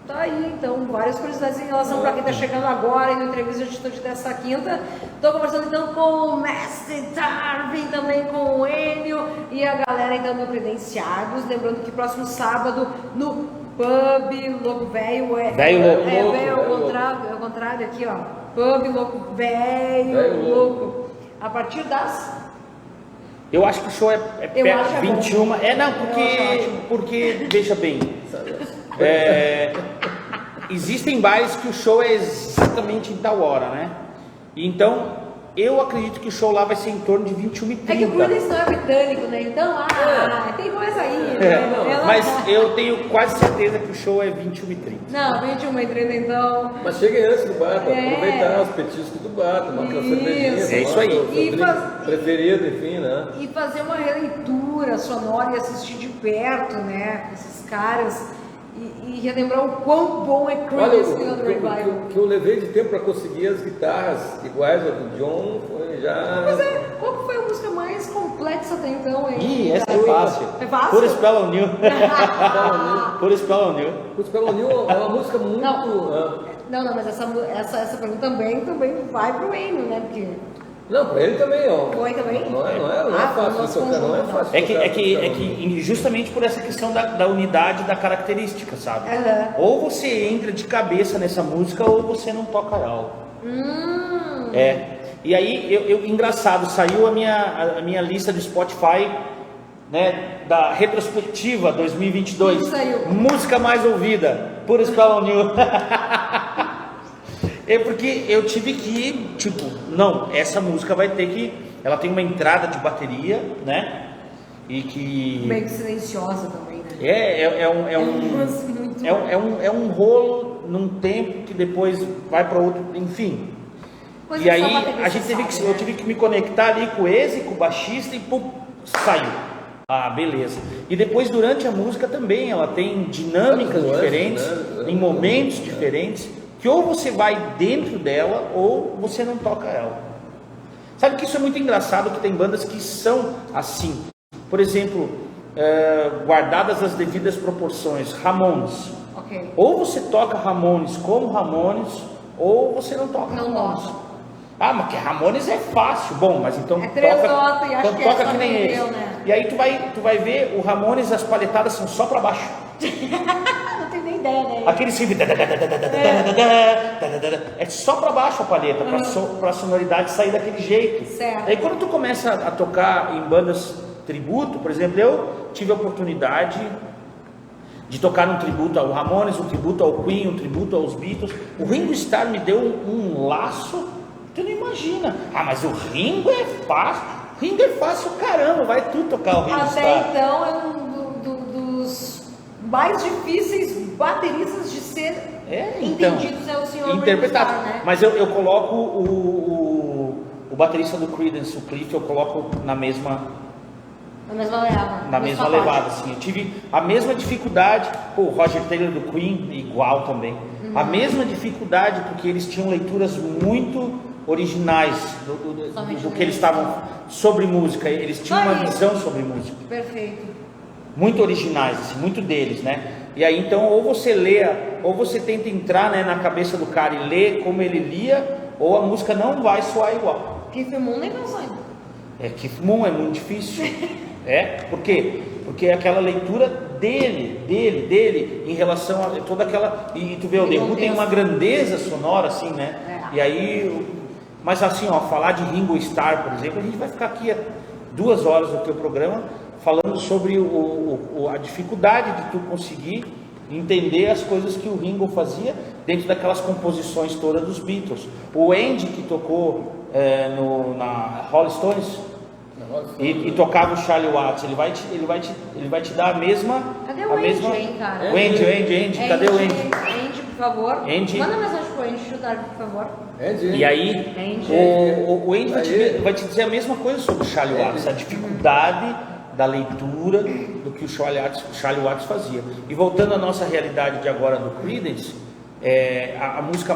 Tá aí, então, várias curiosidades em relação para quem está chegando agora e no entrevista de atitude dessa quinta. Estou conversando então com o Mestre Darwin, também com o Enio e a galera então do Credenciados. Lembrando que próximo sábado no Pub Louco Velho é o contrário aqui, ó. Pub Louco Velho Louco. A partir das... Eu acho que o show é 21. Bom. Não, porque veja bem. Existem bares que o show é exatamente em tal hora, né? Então, eu acredito que o show lá vai ser em torno de 21h30. É que o Creedence não é britânico, né? Então, tem coisa aí. Né? Mas eu tenho quase certeza que o show é 21h30. Não, 21h30 então. Mas cheguem antes do bar, para aproveitar os petiscos do bar, tomar aquela cervejinha. É isso aí. Preferido, enfim, né? E fazer uma releitura sonora e assistir de perto, né? Esses caras. E relembrar o quão bom é Creedence Clearwater Revival. O que eu levei de tempo para conseguir as guitarras iguais ao do John foi já... Mas qual foi a música mais complexa até então, hein? Essa é fácil. É fácil? Put a Spell on You. Put a Spell on You. Put a Spell on You é uma música muito... Não, mas essa pergunta também vai pro Enio, né? Porque... Não, para ele também, ó. Foi também? Não é fácil tocar, não é fácil. É que justamente por essa questão da unidade da característica, sabe? Ou você entra de cabeça nessa música ou você não toca algo. E aí, engraçado, saiu a minha lista do Spotify, né, da retrospectiva 2022. Saiu. Música mais ouvida, Put a Spell on You. É porque eu tive que, não, essa música vai ter que, ela tem uma entrada de bateria, né? E que... Meio silenciosa também, né? É um rolo num tempo que depois vai para outro, enfim. E aí eu tive que me conectar ali com o Eze, com o baixista e pum, saiu. Beleza. E depois durante a música também, ela tem dinâmicas diferentes, em momentos diferentes. Que ou você vai dentro dela ou você não toca ela. Sabe que isso é muito engraçado, que tem bandas que são assim. Por exemplo, guardadas as devidas proporções, Ramones. Okay. Ou você toca Ramones como Ramones, ou você não toca Ramones. Mas que Ramones é fácil. Bom, mas então toca, e acho que toca que nem eles. Né? E aí tu vai ver, o Ramones, as palhetadas são só para baixo. Não tenho nem ideia, né? Aquele riff é só para baixo a palheta, para a sonoridade sair daquele jeito. Certo. Aí quando tu começa a tocar em bandas tributo, por exemplo, eu tive a oportunidade de tocar um tributo ao Ramones, um tributo ao Queen, um tributo aos Beatles. O Ringo Starr me deu um laço, tu não imagina. Mas o Ringo é fácil. Ringo é fácil, caramba, vai tu tocar o Ringo Starr. Até então é um dos mais difíceis bateristas de ser entendidos, é o senhor interpretado, Ringo Starr, né? Mas eu coloco o baterista do Creedence, o Cliff, eu coloco na mesma levada. Na mesma levada, assim. Eu tive a mesma dificuldade, o Roger Taylor do Queen, igual também. A mesma dificuldade, porque eles tinham leituras muito originais do que eles estavam sobre música. Eles tinham uma visão sobre música. Perfeito. Muito originais, assim, muito deles, né? E aí então, ou você lê, ou você tenta entrar, né, na cabeça do cara e ler como ele lia, ou a música não vai soar igual. Keith Moon nem pensou ainda. Keith Moon é muito difícil. Por quê? Porque é aquela leitura dele, em relação a toda aquela... E tu vê, o The Who tem uma grandeza sonora, assim, né? E aí... Mas assim, falar de Ringo Starr, por exemplo, a gente vai ficar aqui 2 horas do teu programa falando sobre a dificuldade de tu conseguir entender as coisas que o Ringo fazia dentro daquelas composições todas dos Beatles. O Andy, que tocou na Rolling Stones e tocava o Charlie Watts, ele vai te dar a mesma... Cadê o Andy, hein, cara? O Andy, cadê o Andy? Andy, por favor. Andy. Manda mensagem pro Andy, chutar, por favor. E aí, o Andy vai te dizer a mesma coisa sobre o Charlie Watts, a dificuldade da leitura do que o Charlie Watts fazia. E voltando à nossa realidade de agora do Creedence, a música,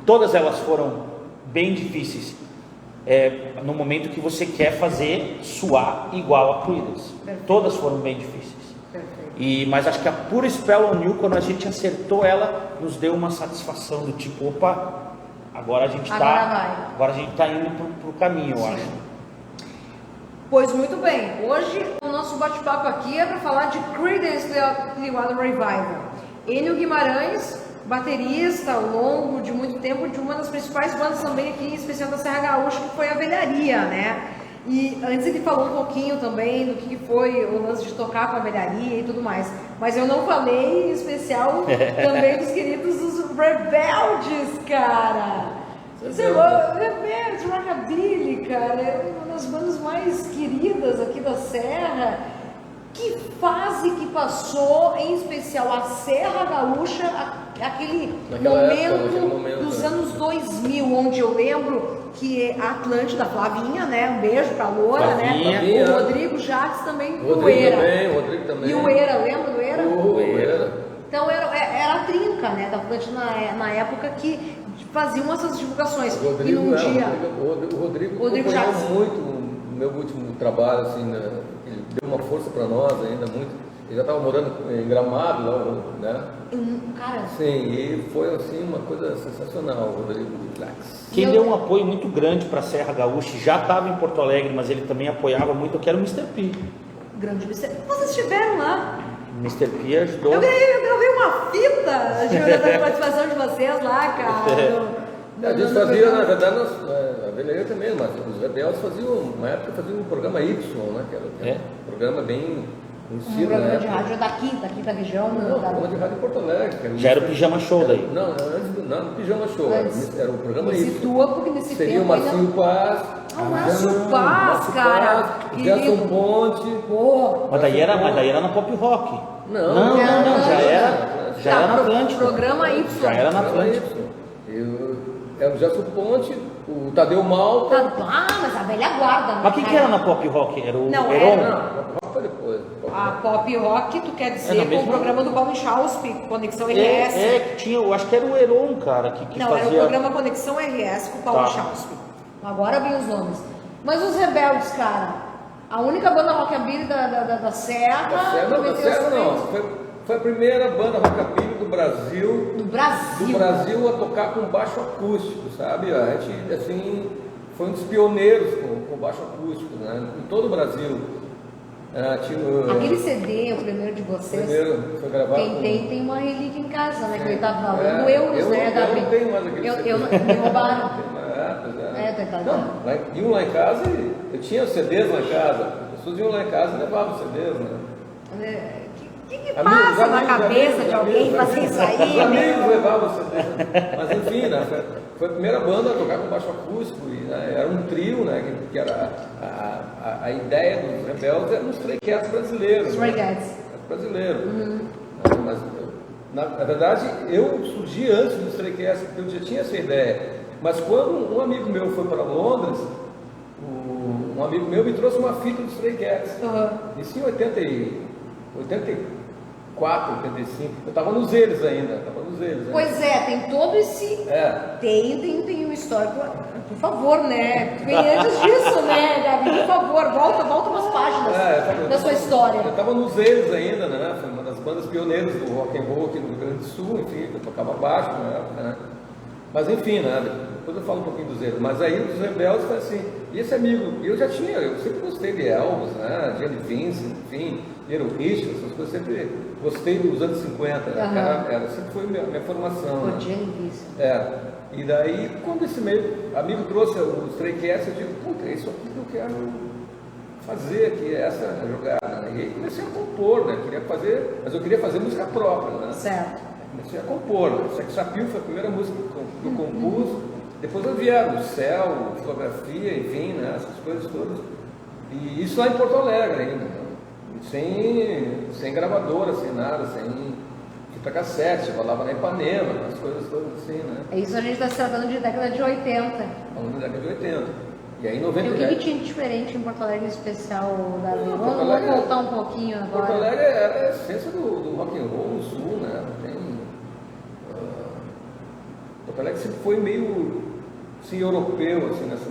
todas elas foram bem difíceis. No momento que você quer fazer suar igual a Creedence. Todas foram bem difíceis. Perfeito. Mas acho que a Pure Spell on You, quando a gente acertou ela, nos deu uma satisfação do tipo, opa, agora a gente tá indo pro caminho, eu acho. Pois muito bem, hoje o nosso bate-papo aqui é para falar de Creedence Clearwater Revival. Enio Guimarães, baterista ao longo de muito tempo de uma das principais bandas também aqui, em especial da Serra Gaúcha, que foi a Velharia, né? E antes ele falou um pouquinho também do que foi o lance de tocar com a velharia e tudo mais. Mas eu não falei em especial também dos queridos dos Rebeldes, cara. Rebeldes, Rockabilly, cara, é uma das bandas mais queridas aqui da Serra. Que fase que passou, em especial a Serra Gaúcha, aquele momento dos anos 2000, onde eu lembro que a Atlântida, Flavinha, né? Um beijo pra Loura, né? O Rodrigo Jacques também, o Rodrigo também. E o Eira, lembra do Eira? O Eira. Então era a trinca, né? Da Atlântida na época que faziam essas divulgações. O Rodrigo Jacques muito no meu último trabalho, assim, né? Ele deu uma força para nós ainda muito. Ele já estava morando em Gramado lá, né? Cara. Sim, e foi assim uma coisa sensacional, o Rodrigo Jacques. Quem deu um apoio muito grande para a Serra Gaúcha, já estava em Porto Alegre, mas ele também apoiava muito, eu quero o Mr. P. Grande Mr. P. Vocês estiveram lá? Mr. P ajudou. Eu ganhei uma fita da participação de vocês lá, cara. A gente fazia, na verdade, a Velharia também, mas os Rebeldes uma época faziam um programa Y, né? Que era um programa bem conhecido. Um programa de rádio daqui da região. Não, programa de rádio em Porto Alegre. Já era o Pijama Show daí? Não, Pijama Show, era o programa Y. Situa, porque nesse seria tempo o Márcio Paz. O Márcio Paz, cara. Gerson Ponte. Mas daí era na Pop Rock. Não, já era na Atlântica. Programa Y. Já era na Atlântica. Era o Gerson Ponte, o Tadeu Malta. Mas a velha guarda. Mas quem que era na Pop Rock? Era o Não, Heron? Não, a Pop Rock foi depois. A Pop Rock, tu quer dizer, com o programa do Paulo Chauspe, Conexão RS. Que tinha, eu acho que era o Heron, cara, que não, fazia... era o programa Conexão RS com o Paulo Chauspe. Agora vem os nomes. Mas os Rebeldes, cara, a única banda rockabilly da Serra... Da Serra não. Foi a primeira banda rockabilly do Brasil. Do Brasil a tocar com baixo acústico, sabe? A gente, assim, foi um dos pioneiros com baixo acústico, né? Em todo o Brasil. Aquele CD, o primeiro de vocês. O primeiro foi gravado. Quem tem uma relíquia em casa, né? Que ele estava falando euros, né? Eu não tenho mais aquele CD. Me roubaram. Iam lá em casa e eu tinha CDs lá em casa. As pessoas iam lá em casa e levavam CDs, né? O que passa na cabeça de alguém fazer isso aí? Os amigos levavam CDs. Mas enfim, né? Foi a primeira banda a tocar com baixo acústico. E, né, era um trio, né? Que era a ideia dos Rebeldes era os Stray Cats brasileiros. Stray Cats. Brasileiro. Mas, na verdade, eu surgi antes dos Stray Cats, porque eu já tinha essa ideia. Mas quando um amigo meu foi para Londres, um amigo meu me trouxe uma fita dos Stray Cats. Isso em 84, 85. Eu estava nos eles ainda. Pois é, tem todo esse... Tem um histórico. Por favor, né? Vem antes disso, né, Gabi? Por favor, volta umas páginas da sua história. Eu estava nos eles ainda, né? Foi uma das bandas pioneiras do rock and roll aqui no Rio Grande do Sul, enfim, eu tocava baixo na época, né? Mas enfim, né? Depois eu falo um pouquinho dos eles. Mas aí os Rebeldes foi assim. E esse amigo, eu sempre gostei de Elvis, né? Jenny Vincent, enfim, Little Richard, essas coisas, sempre gostei dos anos 50. Sempre foi minha formação. Né? Jenny Vincent. E daí, quando esse amigo trouxe os Stray Cats, eu digo, puta, é isso aqui que eu quero fazer aqui, essa jogada. Né? E aí comecei a compor, né? Mas eu queria fazer música própria, né? Certo. Comecei a compor, né? Sex Appeal foi a primeira música que eu compus, depois eu vieram o Céu, Fotografia, enfim, né? Essas coisas todas. E isso lá em Porto Alegre ainda, né? sem gravadora, sem nada, sem fita cassete, rolava na Ipanema, as coisas todas assim, né? É isso, a gente está se tratando de década de 80. Falando de década de 80. E aí em 90. E o que tinha de diferente em Porto Alegre, em especial, Davi? Vamos voltar um pouquinho agora. Porto Alegre era a essência do rock and roll no sul, né? Porto Alegre sempre foi meio assim, europeu, assim, nessa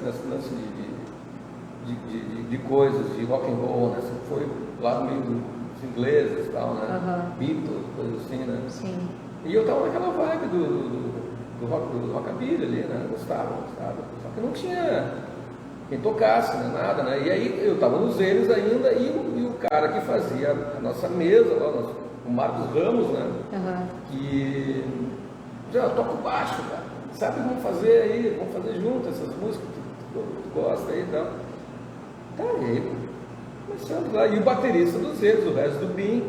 de coisas, de rock and roll, né? Sempre foi lá no meio ingleses e tal, né? Beatles, coisas assim, né? Sim. E eu tava naquela vibe do rockabilly ali, né? Gostava. Só que não tinha quem tocasse, né? Nada, né? E aí eu tava nos eles ainda e o cara que fazia a nossa mesa lá, o Marcos Ramos, né? Que já toca o baixo, cara. Sabe, vamos fazer junto essas músicas que tu gosta aí e tal. Tá aí, começamos lá. E o baterista dos eles, o resto do BIM,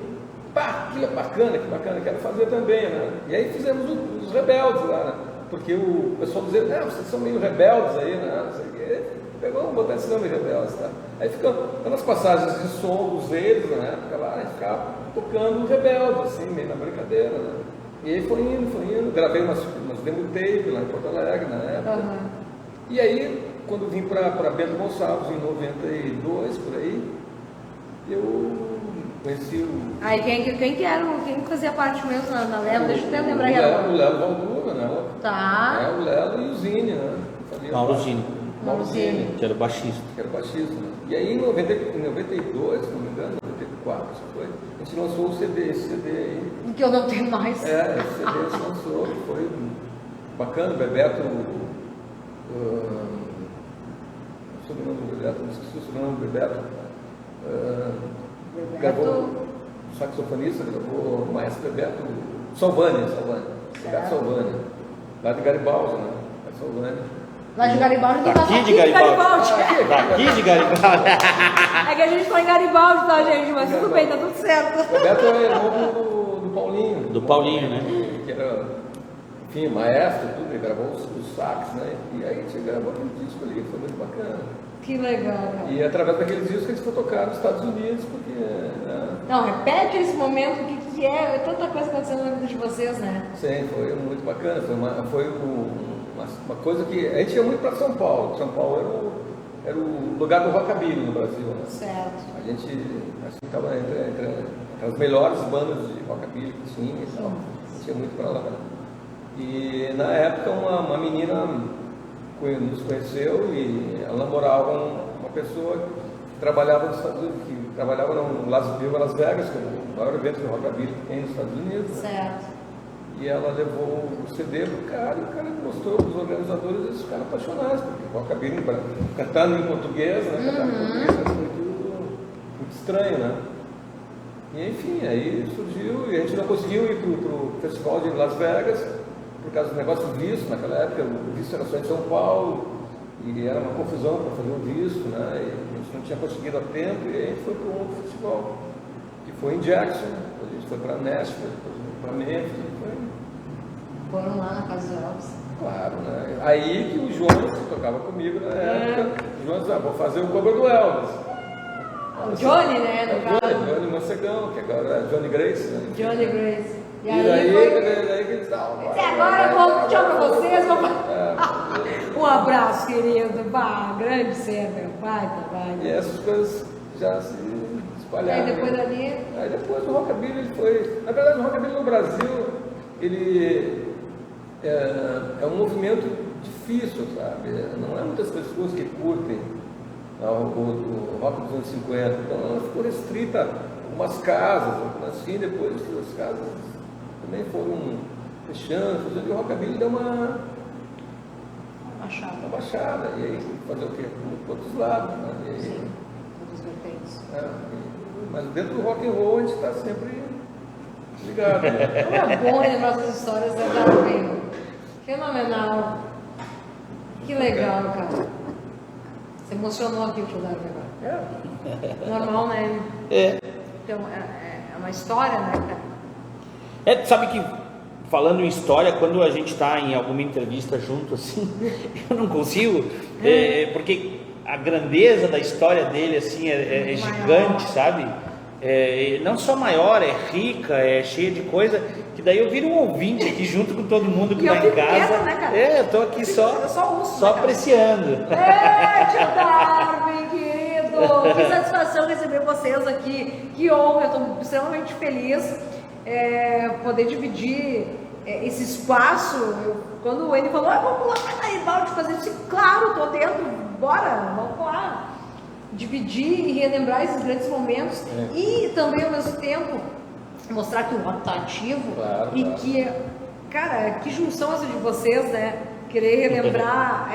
pá, que bacana, quero fazer também, né? E aí fizemos os Rebeldes lá, né? Porque o pessoal dizia, não, vocês são meio rebeldes aí, né? Não sei o quê. Pegou, vamos botar esse nome Rebeldes, tá? Aí ficamos nas passagens de som dos eles, né? Lá, a gente ficava tocando Rebeldes, assim, meio na brincadeira, né? E aí foi indo. Gravei umas demo tape lá em Porto Alegre na época. E aí, quando vim para Bento Gonçalves, em 92, por aí, eu conheci o... Aí quem que era, quem fazia parte mesmo na Lelo? Deixa eu até lembrar aí agora. O Lelo Valduva, né? Tá. O Lelo e o Zine, né? Mauro Zine. Que era o baixista. Né? E aí, em 92, se não me engano, 94, isso foi, a gente lançou esse CD aí. Que eu não tenho mais. Esse CD a gente lançou, foi bacana, o Bebeto... sobrenome do Bebeto, não esqueci o sobrenome do Bebeto. Gravou o saxofonista, gravou o maestro Bebeto Salvani, Bebeto Salvani, lá de Garibaldi, né? Salvani. Lá de Garibaldi, não Daqui de Garibaldi. Daqui de Garibaldi. É que a gente foi em Garibaldi, tá, gente? Mas tudo bem, tá tudo certo. O Bebeto é irmão do Paulinho. Do Paulinho, né? Que era, enfim, maestro, tudo, ele gravou os sax, né? E aí a gente gravou aquele disco ali, foi muito bacana. Que legal, cara. E através daqueles discos que a gente foi tocar nos Estados Unidos, porque... Né? Não, repete esse momento, o que é tanta coisa acontecendo na vida de vocês, né? Sim, foi muito bacana, foi uma coisa que... A gente ia muito para São Paulo. São Paulo era o lugar do rockabilly no Brasil, né? Certo. A gente estava entre as melhores bandas de rockabilly que tinha e tal. A gente ia muito para lá. E na época uma menina nos conheceu e ela namorava uma pessoa que trabalhava nos Estados Unidos, que trabalhava no Las Vegas, que é o maior evento de rockabilly que tem nos Estados Unidos. Certo. E ela levou o CD pro cara, e o cara mostrou para os organizadores, e eles ficaram apaixonados, porque o rockabilly cantando em português, né? Cantando em português é muito estranho, né? E enfim, aí surgiu, e a gente não conseguiu ir pro festival de Las Vegas, por causa do negócio do visto. Naquela época o visto era só em São Paulo, e era uma confusão para fazer o visto, né? E a gente não tinha conseguido a tempo, e aí a gente foi para um outro festival, que foi em Jackson, a gente foi para Nashville, para Memphis. Foram lá na casa do Elvis. Claro, né? Aí que o Jonas, que tocava comigo na época, o Jonas, vou fazer o cover do Elvis. O Johnny, né? No caso. Johnny Mancegão, que agora é Johnny Grace, né? Johnny Grace. E aí que eles estavam. Agora eu vou tchau pra vocês. Um abraço, querido. Bah, grande ser, meu pai, vai. E essas coisas já se espalharam. Aí depois dali. Aí depois o rockabilly ele foi. Na verdade, o rockabilly no Brasil, ele é um movimento difícil, sabe? Não é muitas pessoas que curtem o rock dos anos 50, então ela ficou restrita a algumas casas, assim, depois as casas também foram fechando, e o rockabilly deu uma baixada, e aí fazer o quê? Por outros lados, né? E aí, sim, todos os vertentes. Mas dentro do rock and roll a gente está sempre ligado, né? Como é bom lembrar essas histórias da Darwin. Fenomenal. Que legal, cara. Você emocionou aqui o tio Darwin agora. Normal, né? Então, é uma história, né, cara? Sabe que, falando em história, quando a gente está em alguma entrevista junto, assim, eu não consigo, porque a grandeza da história dele, assim, é gigante, sabe? Não só maior, é rica, é cheia de coisa, que daí eu viro um ouvinte aqui junto com todo mundo que está em casa. Quieta, né, cara? Eu tô aqui só apreciando. Tio Darwin, querido! Que satisfação receber vocês aqui, que honra, eu estou extremamente feliz poder dividir esse espaço. Quando ele falou, vamos lá para Garibaldi fazer isso, claro, estou dentro, bora, vamos lá. dividir e relembrar esses grandes momentos e também ao mesmo tempo mostrar que o rock tá ativo e que, cara, que junção essa de vocês, né? Querer relembrar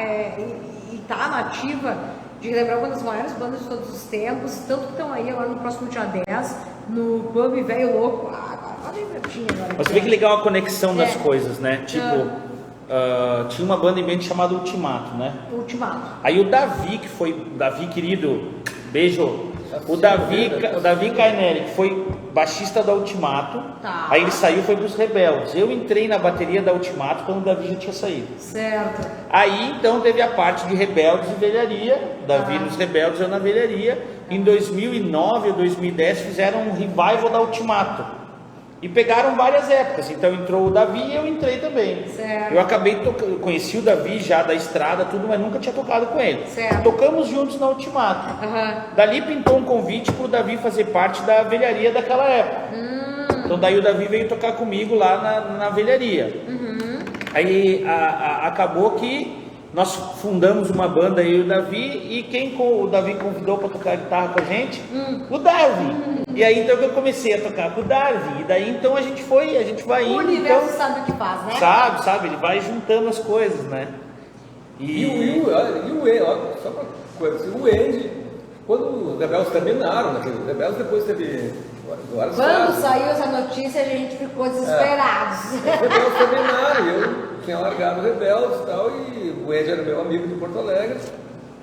e tá nativa de relembrar uma das maiores bandas de todos os tempos, tanto que estão aí agora no próximo dia 10 no Pub Velho Louco. Olha agora. Mas vê que legal a conexão das coisas, né? Tipo, tinha uma banda em mente chamada Ultimato, né? Ultimato. Aí o Davi, que foi o Davi querido, beijo. O Davi Cainelli, que foi baixista da Ultimato, aí ele saiu e foi pros Rebeldes. Eu entrei na bateria da Ultimato quando o Davi já tinha saído. Certo. Aí então teve a parte de Rebeldes e Velharia, Davi nos Rebeldes, eu na Velharia. Em 2009 ou 2010 fizeram um revival da Ultimato. E pegaram várias épocas, então entrou o Davi e eu entrei também. Certo. Eu acabei conheci o Davi já da estrada, tudo, mas nunca tinha tocado com ele. Certo. Tocamos juntos na Ultimato. Dali pintou um convite para o Davi fazer parte da velharia daquela época. Então daí o Davi veio tocar comigo lá na velharia. Aí acabou que nós fundamos uma banda, eu e o Davi, e quem o Davi convidou para tocar guitarra com a gente? O Darwin. E aí então eu comecei a tocar com o Darwin, e daí então a gente vai indo. O universo sabe o que faz, né? Sabe, ele vai juntando as coisas, né? E o Andy, só uma coisa, o Andy, quando os Rebeldes terminaram, né? Os Rebeldes depois teve vários Quando casos. saiu essa notícia, a gente ficou desesperados. Os Rebeldes terminaram, eu tinha largado os Rebeldes e tal, e o Andy era meu amigo de Porto Alegre,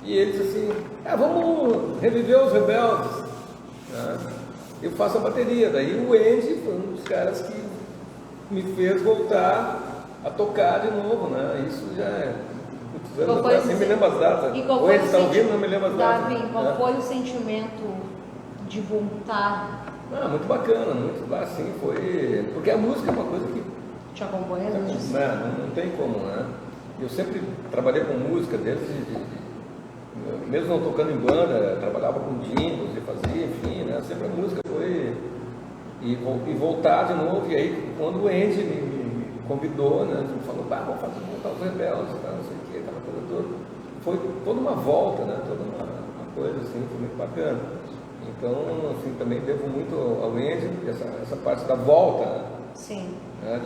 e ele disse assim, vamos reviver os Rebeldes, né? Eu faço a bateria. Daí o Andy foi um dos caras que me fez voltar a tocar de novo, né? Isso já é muitos anos atrás, nem me lembro as datas. O Andy está ouvindo, não me lembro as datas. Davi, qual foi o sentimento de voltar? Muito bacana, muito assim, foi. Porque a música é uma coisa que Te acompanha? não tem como, né? Eu sempre trabalhei com música desde. Mesmo não tocando em banda, trabalhava com jingles e fazia, enfim, né? Sempre a música foi. E voltar de novo, e aí quando o Andy me convidou, né? Ele falou, vamos voltar os Rebeldes, não sei o que, aquela coisa toda. Foi toda uma volta, né? Toda uma coisa assim, foi muito bacana. Então, assim, também devo muito ao Andy, essa parte da volta, né? Sim. Né?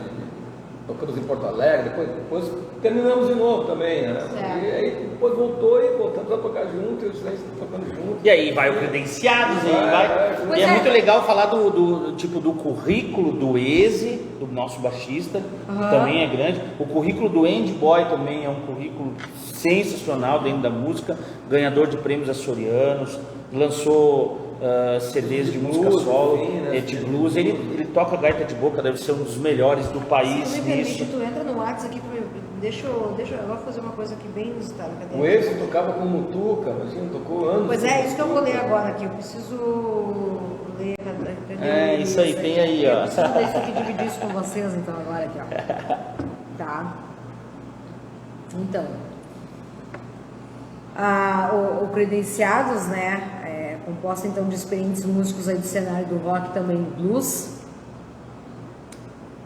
Tocamos em Porto Alegre, depois terminamos de novo também, né? E aí depois voltou e voltamos a tocar junto, e os três tocando junto. E aí vai o Credenciados, e é muito legal falar do currículo do Eze, do nosso baixista, que também é grande. O currículo do Andy Boy também é um currículo sensacional dentro da música, ganhador de prêmios açorianos, lançou CDs de música solo, de blues. Ele toca gaita de boca, deve ser um dos melhores do país. Se me permite, tu entra no WhatsApp aqui, deixa eu agora fazer uma coisa aqui bem inusitada. O Eze tocava com mutuca, imagina, tocou anos. Pois é, isso que eu vou ler agora aqui, eu preciso ler. Cadê isso aí, tem aí, ó. Eu preciso dividir isso com vocês, então, agora aqui, ó. Tá. Então, o Credenciados, né, composta então de experientes músicos aí do cenário do rock, também do blues.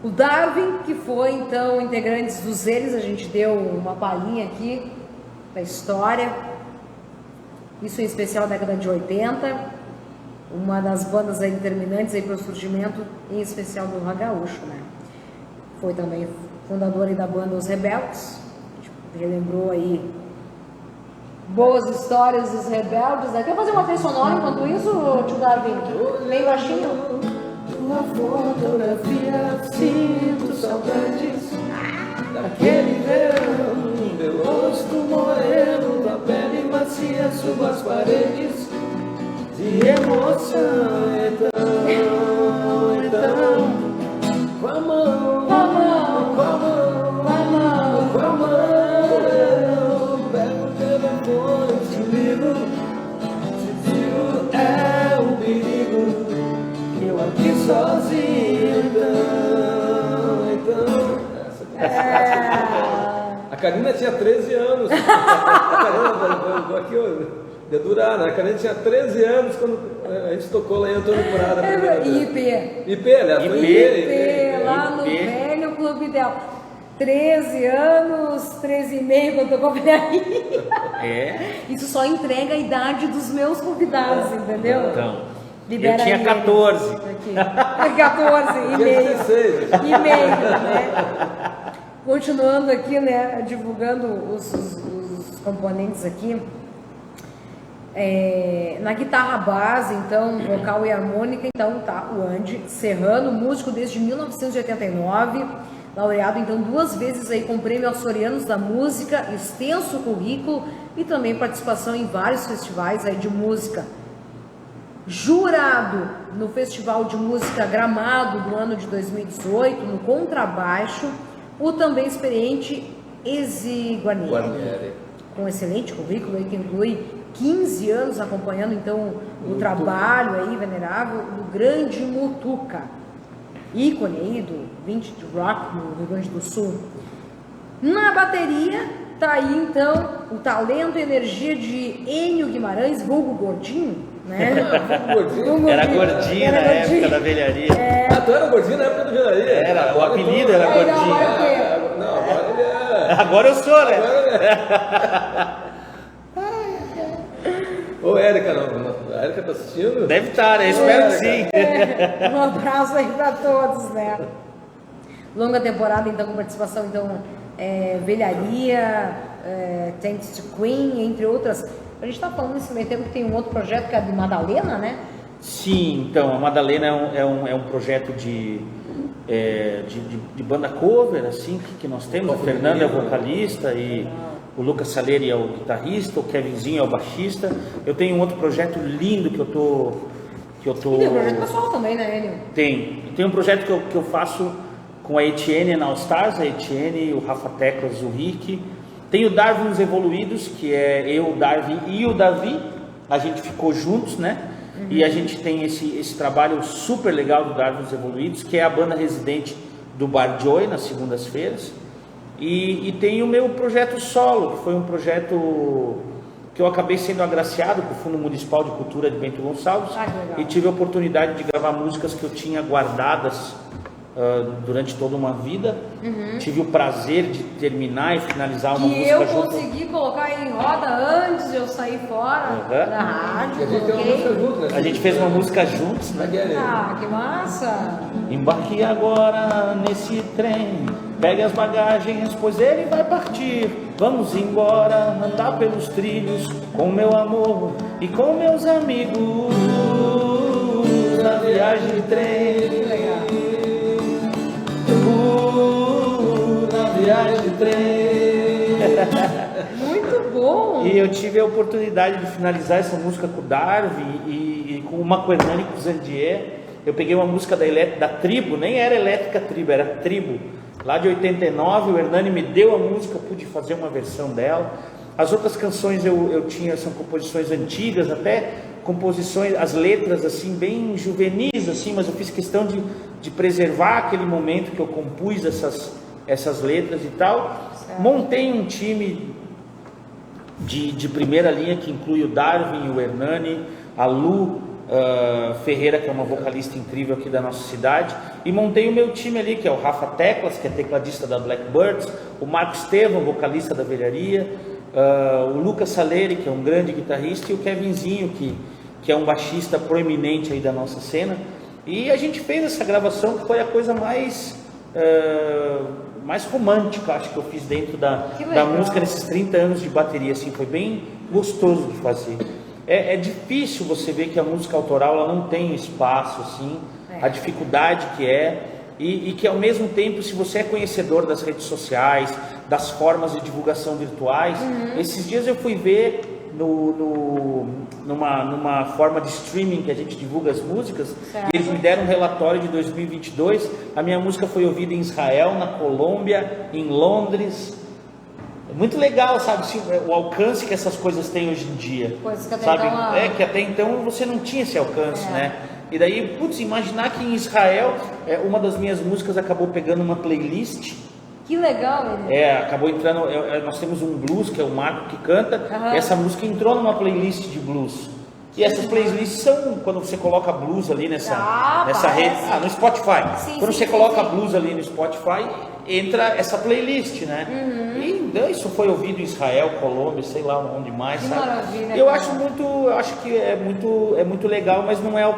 O Darwin, que foi então integrantes dos Eles, a gente deu uma palhinha aqui da história, isso em especial na década de 80, uma das bandas aí determinantes aí para o surgimento, em especial do rock gaúcho, né? Foi também fundador aí da banda Os Rebeldes, relembrou aí boas histórias dos Rebeldes, né? Quer fazer uma trilha sonora enquanto isso, tio Darwin? Bem baixinho? Uma fotografia, sinto saudades daquele verão, meu rosto moreno, da pele macia, subo as paredes de emoção. Então, com a mão, eu pego o telefone, te ligo, te digo, é um perigo. Eu aqui sozinho, então. A Karina tinha 13 anos. A Karina, aqui, de durar, né? A Karina tinha 13 anos quando a gente tocou lá em Antônio Prada. IP, IP, aliás, foi IP, lá no velho Clube Del. 13 anos, 13 e meio que eu tô com a velharia. Isso só entrega a idade dos meus convidados, entendeu? Então, Libera eu tinha 14. Aqui. 14 e meio. 16. E meio, né? Continuando aqui, né, divulgando os componentes aqui. Na guitarra base, então, vocal e harmônica, então tá o Andy Serrano, músico desde 1989, laureado então 2 vezes aí com o Prêmio Açorianos da Música, extenso currículo e também participação em vários festivais aí de música. Jurado no Festival de Música Gramado do ano de 2018, no contrabaixo, o também experiente Ezi Guarnieri, com excelente currículo aí que inclui 15 anos acompanhando então o trabalho aí venerável do grande Mutuca, ícone aí do vintage rock no Rio Grande do Sul. Na bateria tá aí então o talento e energia de Enio Guimarães, vulgo Gordinho, né? Gordinho. Era gordinho na época da velharia. Ah, tu era gordinho na época da velharia? Era, o apelido era gordinho. Não, agora ele é... Agora eu sou, né? Ô, Érica, não. A Érica tá assistindo? Deve estar, né? Espero que sim. Um abraço aí para todos, né? Longa temporada, então, com participação, então, Velharia, Thanks to Queen, entre outras. A gente tá falando nesse meio tempo que tem um outro projeto que é de Madalena, né? Sim, então, a Madalena é um projeto de banda cover, assim, que nós temos. O Fernando é o vocalista e o Lucas Saleri é o guitarrista, o Kevinzinho é o baixista. Eu tenho um outro projeto lindo que eu tô... E tem um projeto pessoal também, né, Enio? Tem um projeto que eu faço com a Etienne na All Stars, a Etienne, o Rafa Teclas, o Rick. Tem o Darwin Os Evoluídos, que é eu, o Darwin e o Davi. A gente ficou juntos, né? E a gente tem esse trabalho super legal do Darwin Os Evoluídos, que é a banda residente do Bar Joy, nas segundas-feiras. E tem o meu projeto solo, que foi um projeto que eu acabei sendo agraciado com o Fundo Municipal de Cultura de Bento Gonçalves. E tive a oportunidade de gravar músicas que eu tinha guardadas durante toda uma vida. Tive o prazer de terminar e finalizar uma música eu junto. consegui colocar em roda antes de eu sair fora da rádio. A gente tem uma música junto, né? A gente fez uma música juntos, né? Ah, que massa! Embarque agora nesse trem, pegue as bagagens, pois ele vai partir. Vamos embora, andar pelos trilhos, com meu amor e com meus amigos, na viagem de trem. Na viagem de trem. Muito bom! E eu tive a oportunidade de finalizar essa música com o Darwin e com uma com o Hernani e com o Zandier. Eu peguei uma música da Tribo, nem era Elétrica Tribo, era Tribo, lá de 89. O Hernani me deu a música, eu pude fazer uma versão dela. As outras canções eu tinha, são composições antigas, até composições, as letras assim bem juvenis, assim, mas eu fiz questão de preservar aquele momento que eu compus essas letras e tal. Certo. Montei um time de primeira linha que inclui o Darwin, o Hernani, a Lu Ferreira, que é uma vocalista incrível aqui da nossa cidade, e montei o meu time ali, que é o Rafa Teclas, que é tecladista da Blackbirds, o Marco Estevam, vocalista da Velharia, o Lucas Saleri, que é um grande guitarrista, e o Kevinzinho, que é um baixista proeminente aí da nossa cena. E a gente fez essa gravação, que foi a coisa mais romântica, acho que eu fiz dentro da música nesses 30 anos de bateria, assim, foi bem gostoso de fazer. É difícil você ver que a música autoral ela não tem espaço, assim, a dificuldade que é, e que ao mesmo tempo, se você é conhecedor das redes sociais, das formas de divulgação virtuais, esses dias eu fui ver numa forma de streaming que a gente divulga as músicas, certo. E eles me deram um relatório de 2022, a minha música foi ouvida em Israel, na Colômbia, em Londres. Muito legal, sabe, assim, o alcance que essas coisas têm hoje em dia. Coisas que até sabe? então Que até então você não tinha esse alcance, né? E daí, putz, imaginar que em Israel, uma das minhas músicas acabou pegando uma playlist. Que legal, ele. Acabou entrando, nós temos um blues, que é o Marco que canta, e essa música entrou numa playlist de blues. E essas playlists são, quando você coloca blues ali nessa rede, no Spotify. Quando você coloca blues ali no Spotify, entra essa playlist, né? E isso foi ouvido em Israel, Colômbia, sei lá onde mais, Que sabe? maravilha, Eu cara. acho que é muito legal, mas não é o...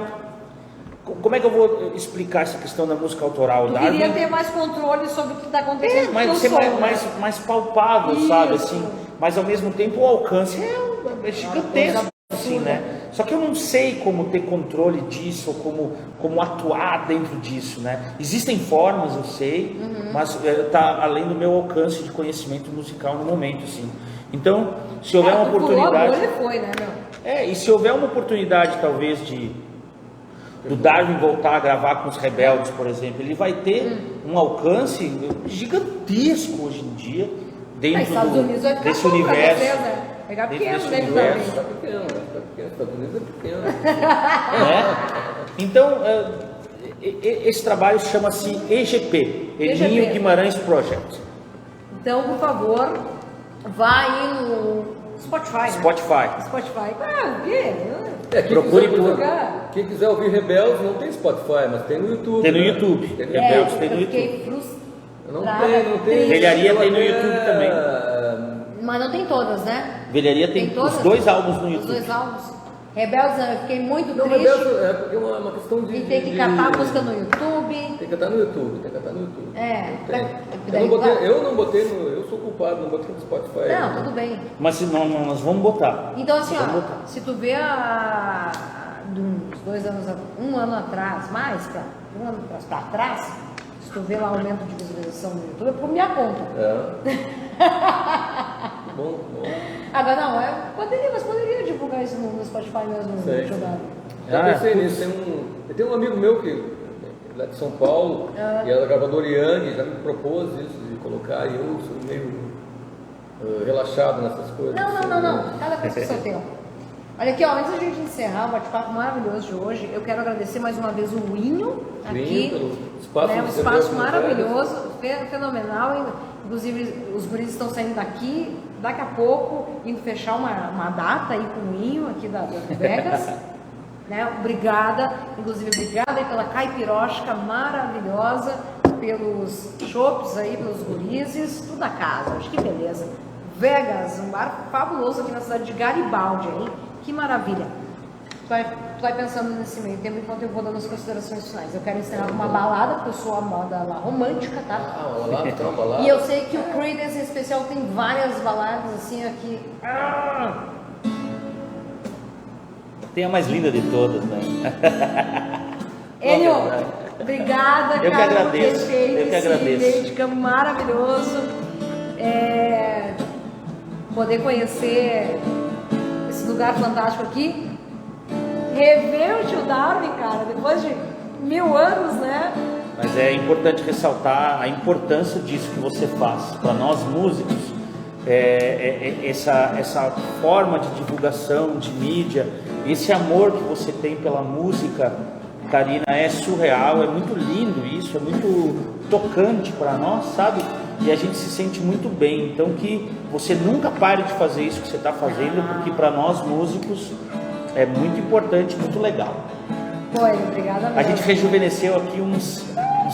Como é que eu vou explicar essa questão da música autoral? Eu Darwin, queria ter mais controle sobre o que está acontecendo. mas com o ser som, mais, né? mais palpável, Isso. sabe? Assim, mas ao mesmo tempo o alcance é gigantesco, coisa assim, absurda. né? Só que eu não sei como ter controle disso, ou como atuar dentro disso, né? Existem formas, eu sei, mas está além do meu alcance de conhecimento musical no momento, assim. Então, se houver uma Tu pulou a oportunidade... bolha, foi, né, meu? E se houver uma oportunidade, talvez, do Darwin voltar a gravar com os Rebeldes, por exemplo, ele vai ter um alcance gigantesco hoje em dia, dentro Estados Unidos vai ficar desse bom pra universo. vocês, né? Vai ficar Dentro pequeno desse dentro universo. da Tá pequeno, né? Tá pequeno. Estados Unidos é pequeno. Né? Então, esse trabalho chama-se EGP, Elinho EGP. Guimarães Project. Então, por favor, vá aí no Spotify, né? Spotify. Ah, o quê? Procure por... Quem quiser ouvir Rebeldes, não tem Spotify, mas tem no YouTube. Tem no né? YouTube. Tem no Rebeldes YouTube. tem no eu fiquei YouTube. frustrada. Não tem. triste. Velharia tem no Eu YouTube até- também. Mas não tem todas, né? Velharia tem todas? os 2 álbuns no Os YouTube. 2 álbuns. Rebeldes, eu fiquei muito Não, triste. Rebeldes é porque é uma questão de... E tem que catar a música no YouTube. Tem que catar no YouTube, É, Tem. daí, Eu não botei no... Eu sou culpado, não botei no Spotify. Não, tudo bem. Mas nós vamos botar. Então, assim, Vamos ó, botar. se tu vê de uns 2 anos, um ano atrás, um ano pra trás, se tu vê lá o aumento de visualização no YouTube, é por minha conta. Bom. Agora, não, mas poderia divulgar isso no Spotify mesmo, Sei. jogado. Já pensei putz. nisso. Tem um amigo meu que lá de São Paulo, e ela é gravadora Yang, já me propôs isso de colocar, e eu sou meio relaxado nessas coisas. Não. Cada coisa com o seu tempo. Olha aqui, ó, antes da gente encerrar o bate-papo maravilhoso de hoje, eu quero agradecer mais uma vez o Winho aqui. pelo espaço né, um que você espaço deu, maravilhoso, fenomenal. Inclusive, os guris estão saindo daqui, daqui a pouco, indo fechar uma data aí com o Winho aqui da Vegas. Né? Obrigada, inclusive obrigada aí pela caipirosca maravilhosa, pelos chopps aí, pelos gurizes, tudo da casa, acho que beleza. Vegas, um bar fabuloso aqui na cidade de Garibaldi, hein? Que maravilha. Tu vai pensando nesse meio tempo enquanto eu vou dando as considerações finais. Eu quero encerrar com uma balada, porque eu sou a moda lá romântica, tá? Uma balada, então, uma balada. E eu sei que o Creedence em especial tem várias baladas assim aqui. Tem a mais linda de todas, né? Enio, obrigada, Eu que cara, por ter agradeço, feito eu que esse agradeço. meio de campo maravilhoso. Poder conhecer esse lugar fantástico aqui. Rever o tio Darwin, cara, depois de 1000 anos, né? Mas é importante ressaltar a importância disso que você faz. Para nós músicos, essa forma de divulgação, de mídia, esse amor que você tem pela música, Karina, é surreal, é muito lindo isso, é muito tocante para nós, sabe? E a gente se sente muito bem. Então que você nunca pare de fazer isso que você está fazendo, porque para nós músicos é muito importante, muito legal. Foi, obrigada mesmo. A gente rejuvenesceu aqui uns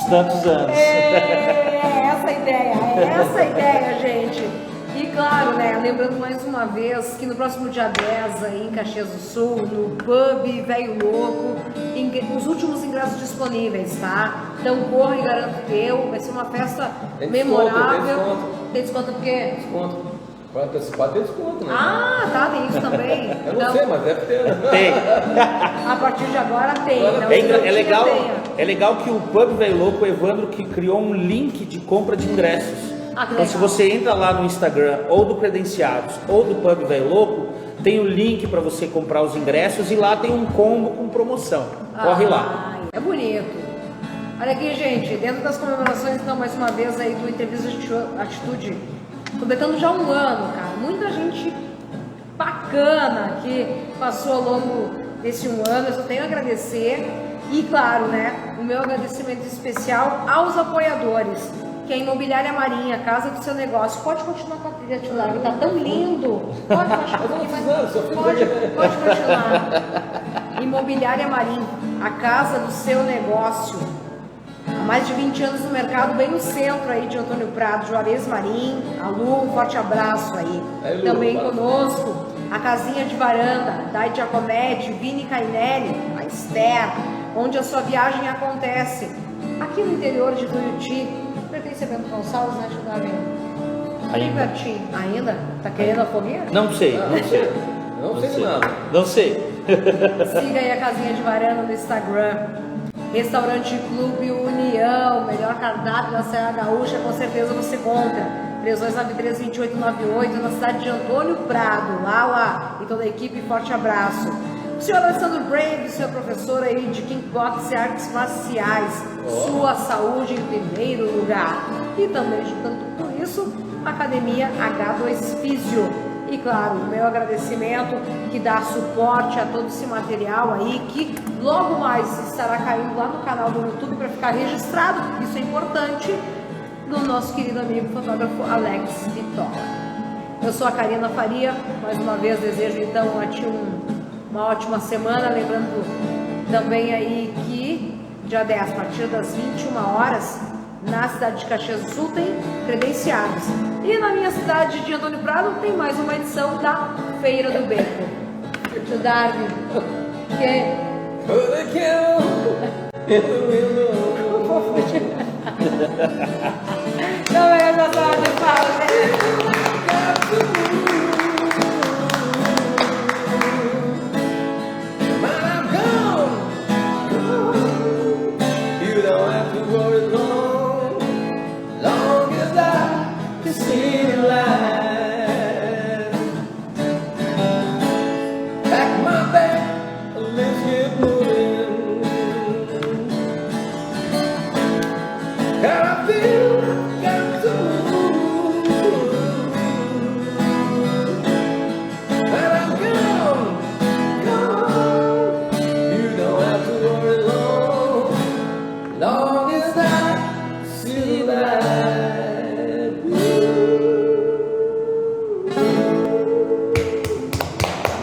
tantos anos. É essa a ideia, gente. E claro, né, lembrando mais uma vez que no próximo dia 10 aí em Caxias do Sul, no Pub Velho Louco, os últimos ingressos disponíveis, tá? Então corre e garanta o teu, vai ser uma festa Tem desconto, memorável. Tem desconto por quê? Desconto. Para antecipar tem desconto, né? Ah, tá, tem isso também. Eu não sei, mas deve ter. Né? Tem. A partir de agora tem. Não, É, se não é legal, tinha, tenha. é legal que o Pub Velho Louco, o Evandro, que criou um link de compra de ingressos. Ah, que Então se legal. você entra lá no Instagram, ou do Credenciados, ou do Pub Velho Louco, tem o link para você comprar os ingressos e lá tem um combo com promoção. Corre lá. É bonito. Olha aqui, gente, dentro das comemorações, então, mais uma vez aí do Entrevista de Atitude, completando já um ano, cara. Muita gente bacana que passou ao longo desse um ano, eu só tenho a agradecer. E, claro, né, o meu agradecimento especial aos apoiadores, que é a Imobiliária Marinha, Casa do Seu Negócio. Pode continuar com a trilha, tio Largo, tá tão lindo. Pode baixar um pouquinho mais. Pode continuar. Imobiliária Marinha, a casa do seu negócio. mais de 20 anos no mercado, bem no centro aí de Antônio Prado, Juarez Marim. A Lu, um forte abraço aí. Aí, Lu, também fala. conosco, a Casinha de Varanda, Dai Giacometti, Vini Cainelli, a Esther, onde a sua viagem acontece. Aqui no interior de Tuiuti, pertence a Bento Gonçalves, né, Bem Ainda. pertinho. Ainda? Tá querendo a fogueira? Não sei, Ah, não sei. Não sei nada. Não sei. Siga aí a Casinha de Varanda no Instagram. Restaurante Clube União, melhor cardápio da Serra Gaúcha, com certeza você compra. 3293-2898, na cidade de Antônio Prado. Laura e toda a equipe, forte abraço. O senhor Alessandro Brave, seu professor aí de Kickbox e artes marciais. Sua saúde em primeiro lugar. E também, juntando com isso, a Academia H2 Físio. E claro, o meu agradecimento que dá suporte a todo esse material aí, que logo mais estará caindo lá no canal do YouTube para ficar registrado, isso é importante, do nosso querido amigo fotógrafo Alex Vitória. Eu sou a Karina Faria, mais uma vez desejo então a ti uma ótima semana, lembrando também aí que dia 10, a partir das 21 horas, na cidade de Caxias do Sul tem credenciados. E na minha cidade de Antônio Prado tem mais uma edição da Feira do Beco. To Darwin, que não é essa tarde, fala,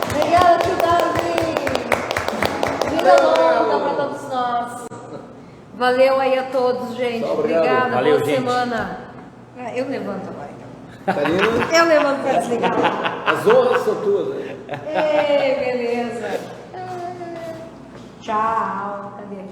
Obrigada, tio Darwin. Vida longa para todos nós. Valeu aí a todos, gente. Tchau, obrigado. Obrigada, Valeu, boa gente. semana. Eu levanto agora, então. Karina, Eu levanto para desligar. as honras são tuas, né? Ei, beleza. Tchau. Cadê aqui?